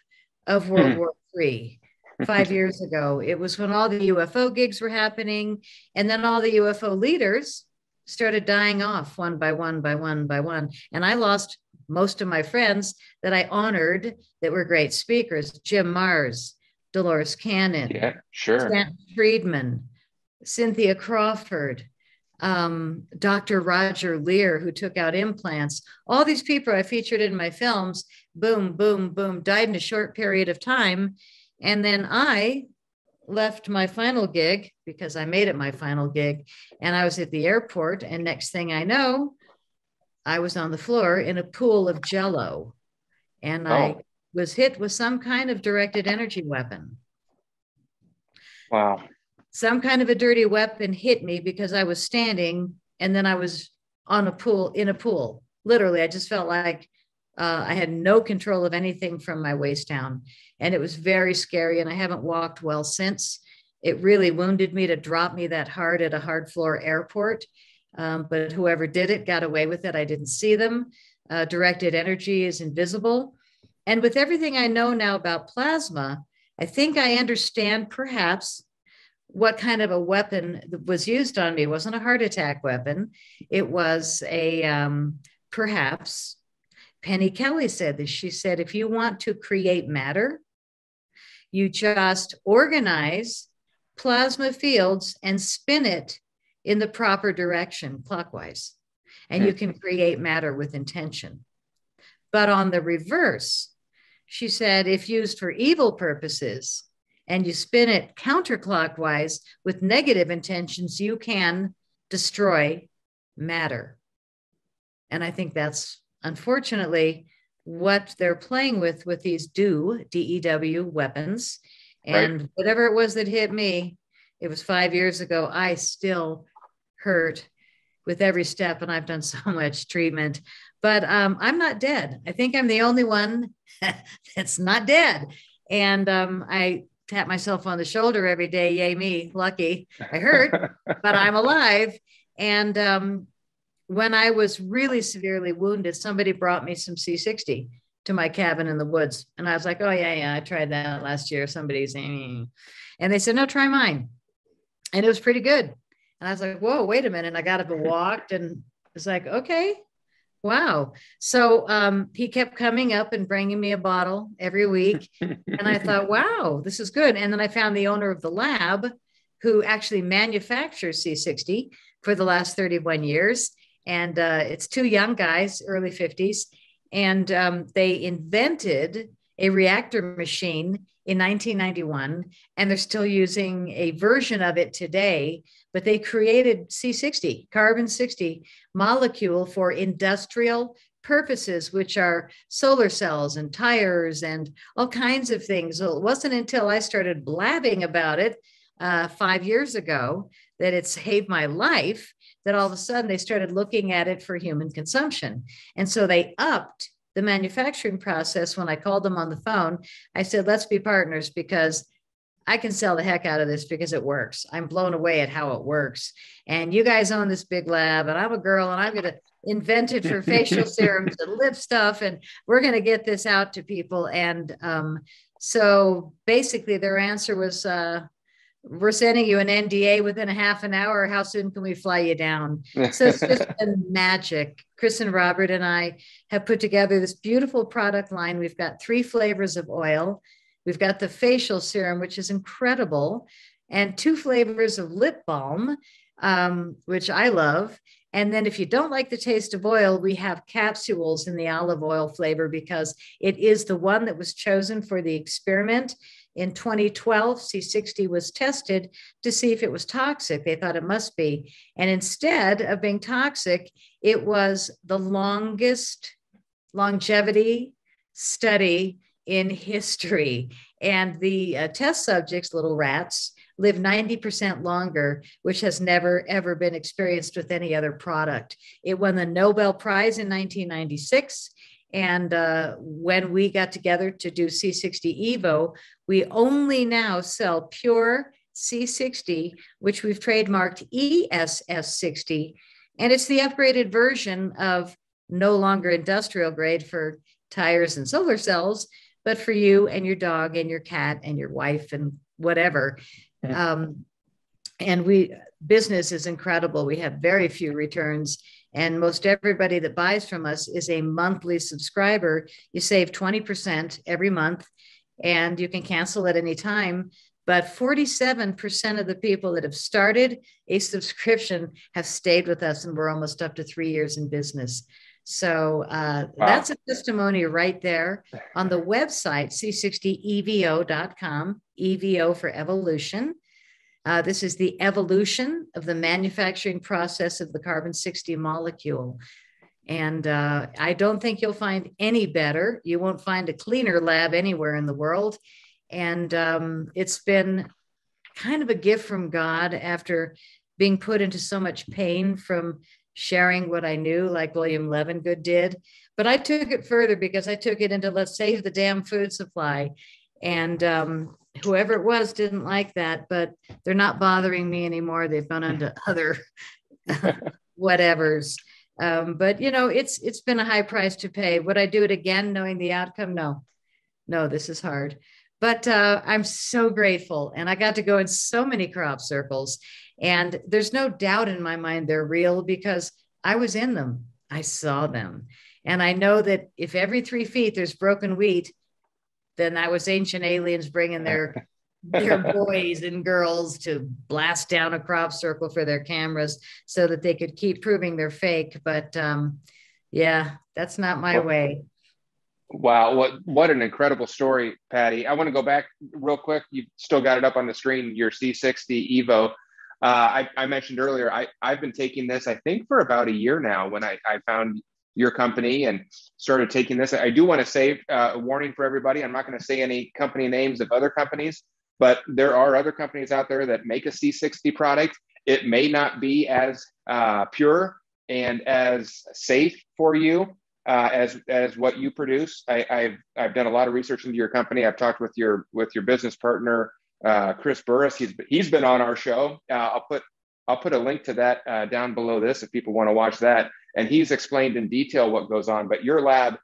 of World War III 5 years ago. It was when all the UFO gigs were happening. And then all the UFO leaders started dying off one by one by one by one. And I lost most of my friends that I honored that were great speakers: Jim Mars, Dolores Cannon, Stan Friedman, Cynthia Crawford, Dr. Roger Lear, who took out implants. All these people I featured in my films, boom, boom, boom, died in a short period of time. And then I left my final gig because I made it my final gig. And I was at the airport. And next thing I know, I was on the floor in a pool of Jell-O. And I was hit with some kind of directed energy weapon. Wow. Some kind of a dirty weapon hit me because I was standing and then I was in a pool. Literally, I just felt like I had no control of anything from my waist down. And it was very scary. And I haven't walked well since. It really wounded me to drop me that hard at a hard floor airport. but whoever did it got away with it. I didn't see them. Directed energy is invisible. And with everything I know now about plasma, I think I understand perhaps what kind of a weapon was used on me. It wasn't a heart attack weapon. It was perhaps, Penny Kelly said this. She said, if you want to create matter, you just organize plasma fields and spin it in the proper direction, clockwise, and you can create matter with intention. But on the reverse, she said, if used for evil purposes and you spin it counterclockwise with negative intentions, you can destroy matter. And I think that's unfortunately what they're playing with these DEW weapons. And right. Whatever it was that hit me, it was 5 years ago, I still hurt with every step, and I've done so much treatment, but I'm not dead. I think I'm the only one that's not dead. And I tap myself on the shoulder every day. Yay me, lucky. I hurt, but I'm alive. And when I was really severely wounded, somebody brought me some C60 to my cabin in the woods. And I was like, oh yeah, I tried that last year. Somebody's, and they said, no, try mine. And it was pretty good. And I was like, whoa, wait a minute. And I got up and walked and was like, okay, wow. So he kept coming up and bringing me a bottle every week. And I thought, wow, this is good. And then I found the owner of the lab who actually manufactures C60 for the last 31 years. And it's two young guys, early 50s. And they invented a reactor machine in 1991, and they're still using a version of it today, but they created C60, carbon 60 molecule for industrial purposes, which are solar cells and tires and all kinds of things. So it wasn't until I started blabbing about it 5 years ago that it saved my life, that all of a sudden they started looking at it for human consumption. And so they upped the manufacturing process. When I called them on the phone, I said, let's be partners because I can sell the heck out of this because it works. I'm blown away at how it works. And you guys own this big lab, and I'm a girl, and I'm going to invent it for facial serums and lip stuff. And we're going to get this out to people. And so basically their answer was, we're sending you an NDA within a half an hour. How soon can we fly you down? So it's just been magic. Chris and Robert and I have put together this beautiful product line. We've got 3 flavors of oil. We've got the facial serum, which is incredible, and 2 flavors of lip balm, which I love. And then if you don't like the taste of oil, we have capsules in the olive oil flavor because it is the one that was chosen for the experiment. In 2012, C60 was tested to see if it was toxic. They thought it must be. And instead of being toxic, it was the longest longevity study in history. And the test subjects, little rats, live 90% longer, which has never, ever been experienced with any other product. It won the Nobel Prize in 1996. And when we got together to do C60 Evo, we only now sell pure C60, which we've trademarked ESS60. And it's the upgraded version of no longer industrial grade for tires and solar cells, but for you and your dog and your cat and your wife and whatever. And business is incredible. We have very few returns. And most everybody that buys from us is a monthly subscriber. You save 20% every month, and you can cancel at any time. But 47% of the people that have started a subscription have stayed with us, and we're almost up to 3 years in business. So wow. That's a testimony right there on the website, c60evo.com, EVO for evolution. This is the evolution of the manufacturing process of the carbon 60 molecule. And I don't think you'll find any better. You won't find a cleaner lab anywhere in the world. And it's been kind of a gift from God after being put into so much pain from sharing what I knew, like William Levengood did. But I took it further because I took it into let's save the damn food supply. And whoever it was didn't like that, but they're not bothering me anymore. They've gone on to other whatevers. But it's been a high price to pay. Would I do it again, knowing the outcome? No, this is hard. But I'm so grateful. And I got to go in so many crop circles. And there's no doubt in my mind they're real because I was in them. I saw them. And I know that if every 3 feet there's broken wheat, then that was ancient aliens bringing their boys and girls to blast down a crop circle for their cameras so that they could keep proving they're fake. But yeah, that's not my way. Wow, what an incredible story, Patty. I want to go back real quick. You've still got it up on the screen, your C60 Evo. I mentioned earlier, I've been taking this, I think, for about a year now when I found your company and started taking this. I do want to say a warning for everybody. I'm not going to say any company names of other companies, but there are other companies out there that make a C60 product. It may not be as pure and as safe for you as what you produce. I've done a lot of research into your company. I've talked with your business partner, Chris Burris. He's been on our show. I'll put a link to that down below this if people want to watch that. And he's explained in detail what goes on. But your lab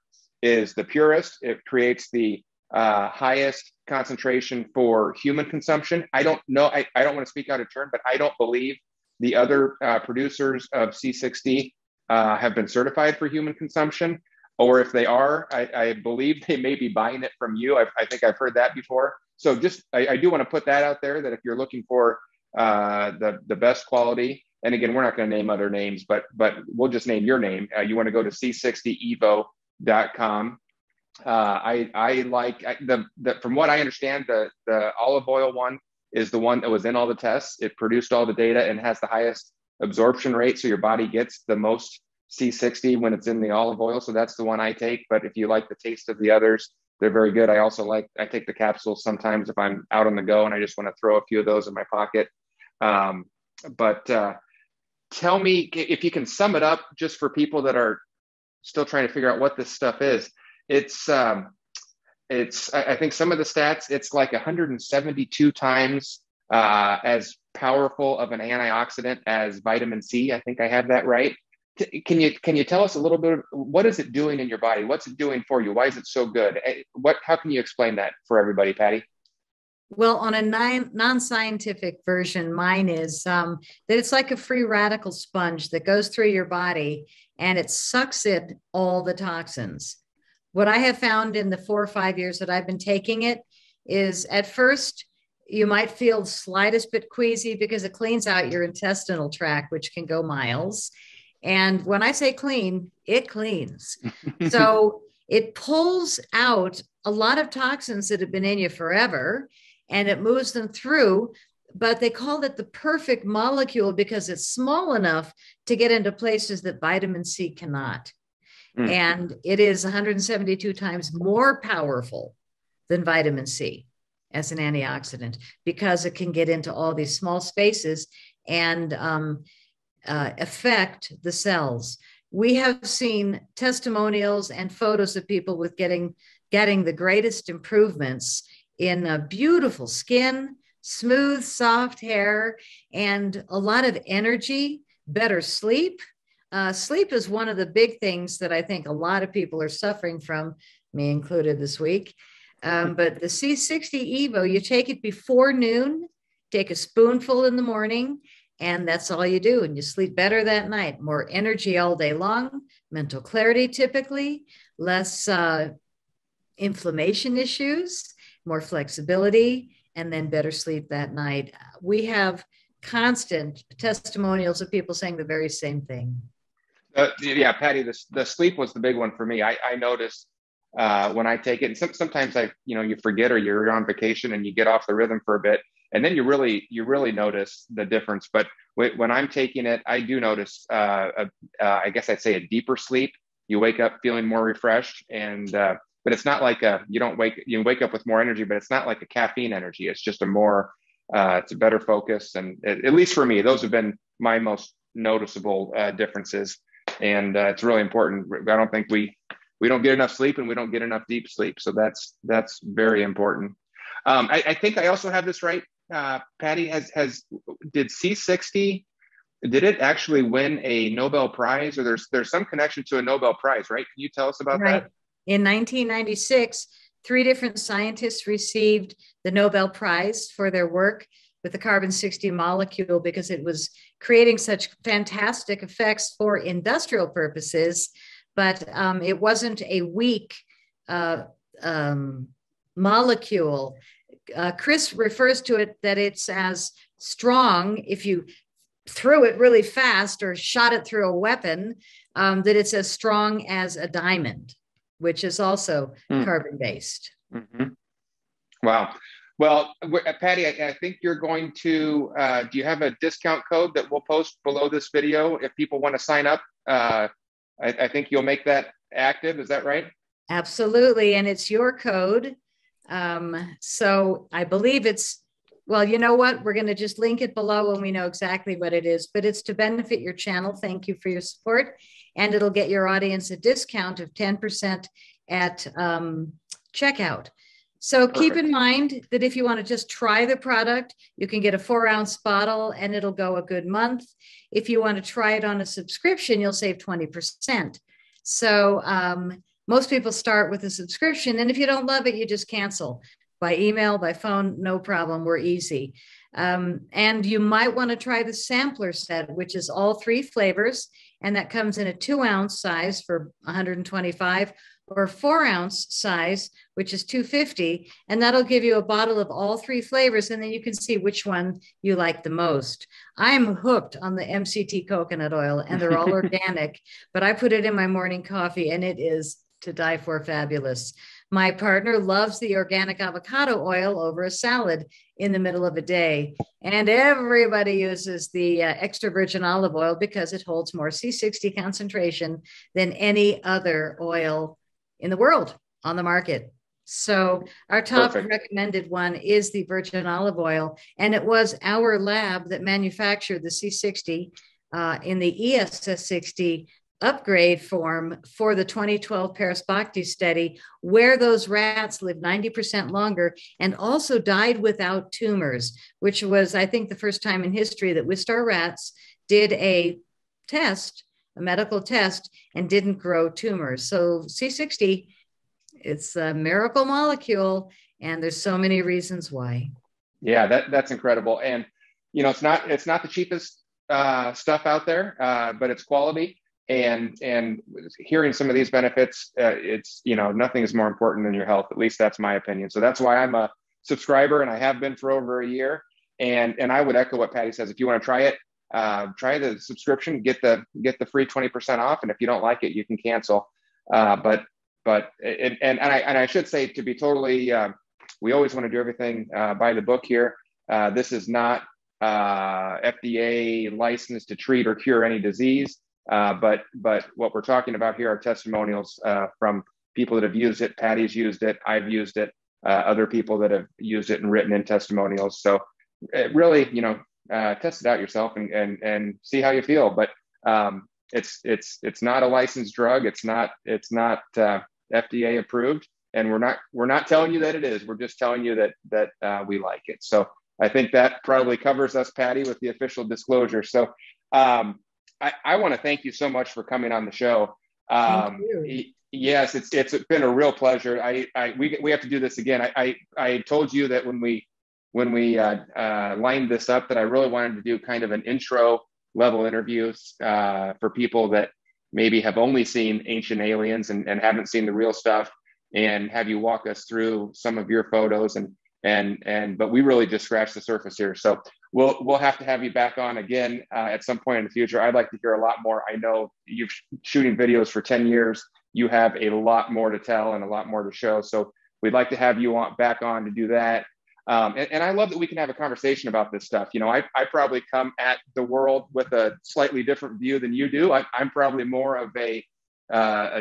is the purest. It creates the highest concentration for human consumption. I don't know. I don't want to speak out of turn, but I don't believe the other producers of C60 have been certified for human consumption. Or if they are, I believe they may be buying it from you. I think I've heard that before. So I do want to put that out there that if you're looking for the best quality, and again, we're not going to name other names, but we'll just name your name. You want to go to c60evo.com. I like from what I understand, the olive oil one is the one that was in all the tests. It produced all the data and has the highest absorption rate. So your body gets the most C60 when it's in the olive oil. So that's the one I take. But if you like the taste of the others, they're very good. I take the capsules sometimes if I'm out on the go and I just want to throw a few of those in my pocket. But tell me if you can sum it up just for people that are still trying to figure out what this stuff is. It's I think some of the stats, it's like 172 times as powerful of an antioxidant as vitamin C. I think I have that right. Can you tell us a little bit of what is it doing in your body? What's it doing for you? Why is it so good? How can you explain that for everybody, Patty? Well, on a non-scientific version, mine is that it's like a free radical sponge that goes through your body and it sucks in all the toxins. What I have found in the 4 or 5 years that I've been taking it is at first you might feel the slightest bit queasy because it cleans out your intestinal tract, which can go miles. And when I say clean, it cleans. So it pulls out a lot of toxins that have been in you forever and it moves them through. But they call it the perfect molecule because it's small enough to get into places that vitamin C cannot. And it is 172 times more powerful than vitamin C as an antioxidant because it can get into all these small spaces and affect the cells. We have seen testimonials and photos of people with getting the greatest improvements in beautiful skin, smooth, soft hair, and a lot of energy, better sleep. Sleep is one of the big things that I think a lot of people are suffering from, me included this week. But the C60 Evo, you take it before noon, take a spoonful in the morning, and that's all you do. And you sleep better that night, more energy all day long, mental clarity typically, less inflammation issues, more flexibility, and then better sleep that night. We have constant testimonials of people saying the very same thing. Yeah, Patty, the sleep was the big one for me. I noticed when I take it, and sometimes you forget or you're on vacation and you get off the rhythm for a bit, and then you really notice the difference. But when I'm taking it, I do notice, I guess I'd say a deeper sleep. You wake up feeling more refreshed, and but it's not like you wake up with more energy, but it's not like a caffeine energy. It's just it's a better focus, and at least for me, those have been my most noticeable differences. And it's really important. I don't think we don't get enough sleep and we don't get enough deep sleep. So that's very important. I think I also have this right. Patty did C60 did it actually win a Nobel Prize, or there's some connection to a Nobel Prize, right? Can you tell us about Right. that? In 1996, three different scientists received the Nobel Prize for their work with the carbon 60 molecule because it was creating such fantastic effects for industrial purposes, but it wasn't a weak uh, molecule. Chris refers to it that it's as strong if you threw it really fast or shot it through a weapon, that it's as strong as a diamond, which is also carbon based. Mm-hmm. Wow. Well, Patty, I think you're going to, do you have a discount code that we'll post below this video if people want to sign up? I think you'll make that active. Is that right? Absolutely. And it's your code. So I believe it's, well, you know what? We're going to just link it below when we know exactly what it is, but it's to benefit your channel. Thank you for your support. And it'll get your audience a discount of 10% at checkout. So keep in mind that if you want to just try the product, you can get a 4-ounce bottle and it'll go a good month. If you want to try it on a subscription, you'll save 20%. So most people start with a subscription. And if you don't love it, you just cancel by email, by phone, no problem. We're easy. And you might want to try the sampler set, which is all 3 flavors. And that comes in a 2-ounce size for $125 or 4-ounce size, which is $250. And that'll give you a bottle of all 3 flavors. And then you can see which one you like the most. I'm hooked on the MCT coconut oil and they're all organic, but I put it in my morning coffee and it is to die for fabulous. My partner loves the organic avocado oil over a salad in the middle of a day. And everybody uses the extra virgin olive oil because it holds more C60 concentration than any other oil in the world on the market. So our top recommended one is the virgin olive oil. And it was our lab that manufactured the C60 in the ESS60 upgrade form for the 2012 Paris Bhakti study, where those rats lived 90% longer and also died without tumors, which was, I think, the first time in history that Wistar rats did a test, a medical test, and didn't grow tumors. So C60, it's a miracle molecule, and there's so many reasons why. Yeah, that's incredible. And, you know, it's not the cheapest stuff out there, but it's quality. And hearing some of these benefits, it's, you know, nothing is more important than your health. At least that's my opinion. So that's why I'm a subscriber, and I have been for over a year. And I would echo what Patty says. If you want to try it, try the subscription, get the free 20% off. And if you don't like it, you can cancel. But I should say, to be totally, we always want to do everything by the book here. This is not FDA licensed to treat or cure any disease. But what we're talking about here are testimonials from people that have used it. Patty's used it. I've used it. Other people that have used it and written in testimonials. So really, you know, test it out yourself and see how you feel. But it's not a licensed drug. It's not FDA approved, and we're not telling you that it is. We're just telling you that we like it. So I think that probably covers us, Patty, with the official disclosure. So. I want to thank you so much for coming on the show. Thank you. Yes, it's been a real pleasure. We have to do this again. I told you that when we lined this up that I really wanted to do kind of an intro level interviews for people that maybe have only seen Ancient Aliens and haven't seen the real stuff, and have you walk us through some of your photos but we really just scratched the surface here. So we'll have to have you back on again at some point in the future. I'd like to hear a lot more. I know you've shooting videos for 10 years. You have a lot more to tell and a lot more to show. So we'd like to have you back on to do that. And I love that we can have a conversation about this stuff. You know, I probably come at the world with a slightly different view than you do. I'm probably more of a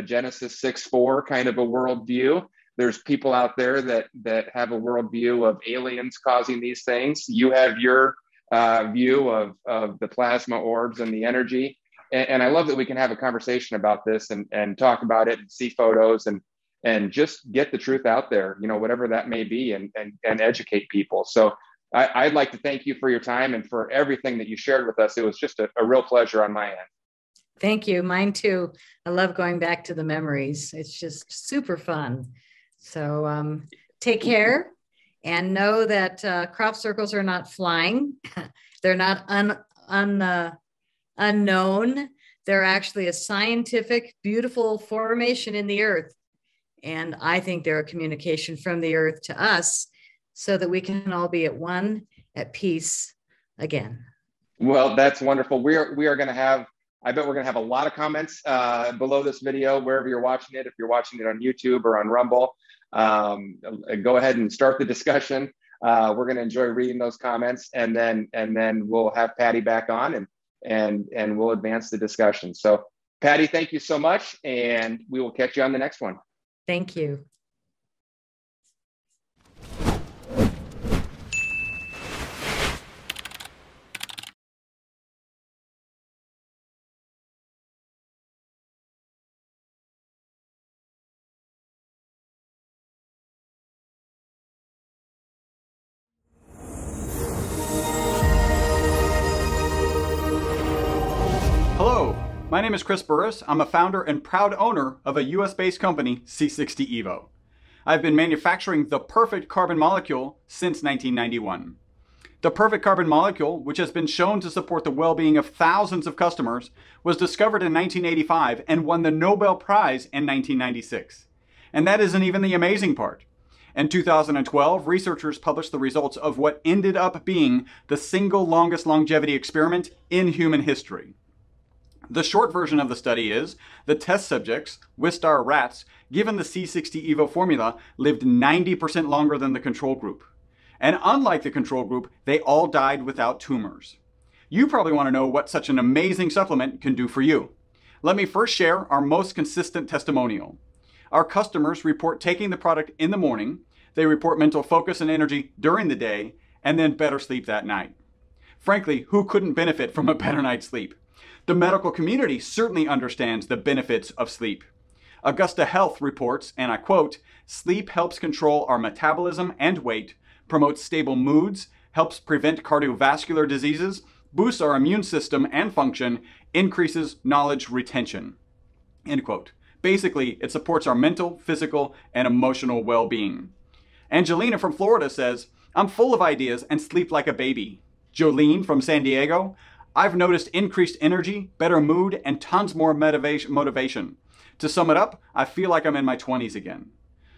Genesis 6:4 kind of a worldview. There's people out there that have a worldview of aliens causing these things. You have your view of the plasma orbs and the energy. And I love that we can have a conversation about this and talk about it and see photos and just get the truth out there, you know, whatever that may be, and educate people. So I'd like to thank you for your time and for everything that you shared with us. It was just a real pleasure on my end. Thank you. Mine too. I love going back to the memories. It's just super fun. So take care and know that crop circles are not flying. They're not unknown. They're actually a scientific, beautiful formation in the earth. And I think they're a communication from the earth to us so that we can all be at one, at peace again. Well, that's wonderful. We are going to have, I bet we're going to have a lot of comments below this video, wherever you're watching it. If you're watching it on YouTube or on Rumble, go ahead and start the discussion. We're going to enjoy reading those comments, and then we'll have Patty back on and we'll advance the discussion. So Patty, thank you so much, and we will catch you on the next one. Thank you. Hello, my name is Chris Burris. I'm a founder and proud owner of a US-based company, C60 Evo. I've been manufacturing the perfect carbon molecule since 1991. The perfect carbon molecule, which has been shown to support the well-being of thousands of customers, was discovered in 1985 and won the Nobel Prize in 1996. And that isn't even the amazing part. In 2012, researchers published the results of what ended up being the single longest longevity experiment in human history. The short version of the study is the test subjects, Wistar rats, given the C60 Evo formula, lived 90% longer than the control group. And unlike the control group, they all died without tumors. You probably want to know what such an amazing supplement can do for you. Let me first share our most consistent testimonial. Our customers report taking the product in the morning, they report mental focus and energy during the day, and then better sleep that night. Frankly, who couldn't benefit from a better night's sleep? The medical community certainly understands the benefits of sleep. Augusta Health reports, and I quote, "Sleep helps control our metabolism and weight, promotes stable moods, helps prevent cardiovascular diseases, boosts our immune system and function, increases knowledge retention." End quote. Basically, it supports our mental, physical, and emotional well-being. Angelina from Florida says, "I'm full of ideas and sleep like a baby." Jolene from San Diego, "I've noticed increased energy, better mood, and tons more motivation. To sum it up, I feel like I'm in my 20s again."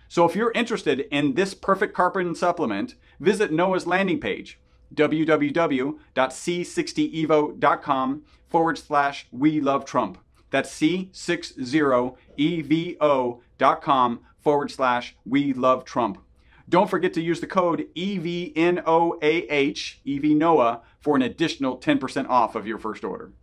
So if you're interested in this perfect carbon supplement, visit NOAA's landing page, www.c60evo.com/we love Trump. That's c60evo.com/we love Trump. Don't forget to use the code EVNOAH, EVNOAH, for an additional 10% off of your first order.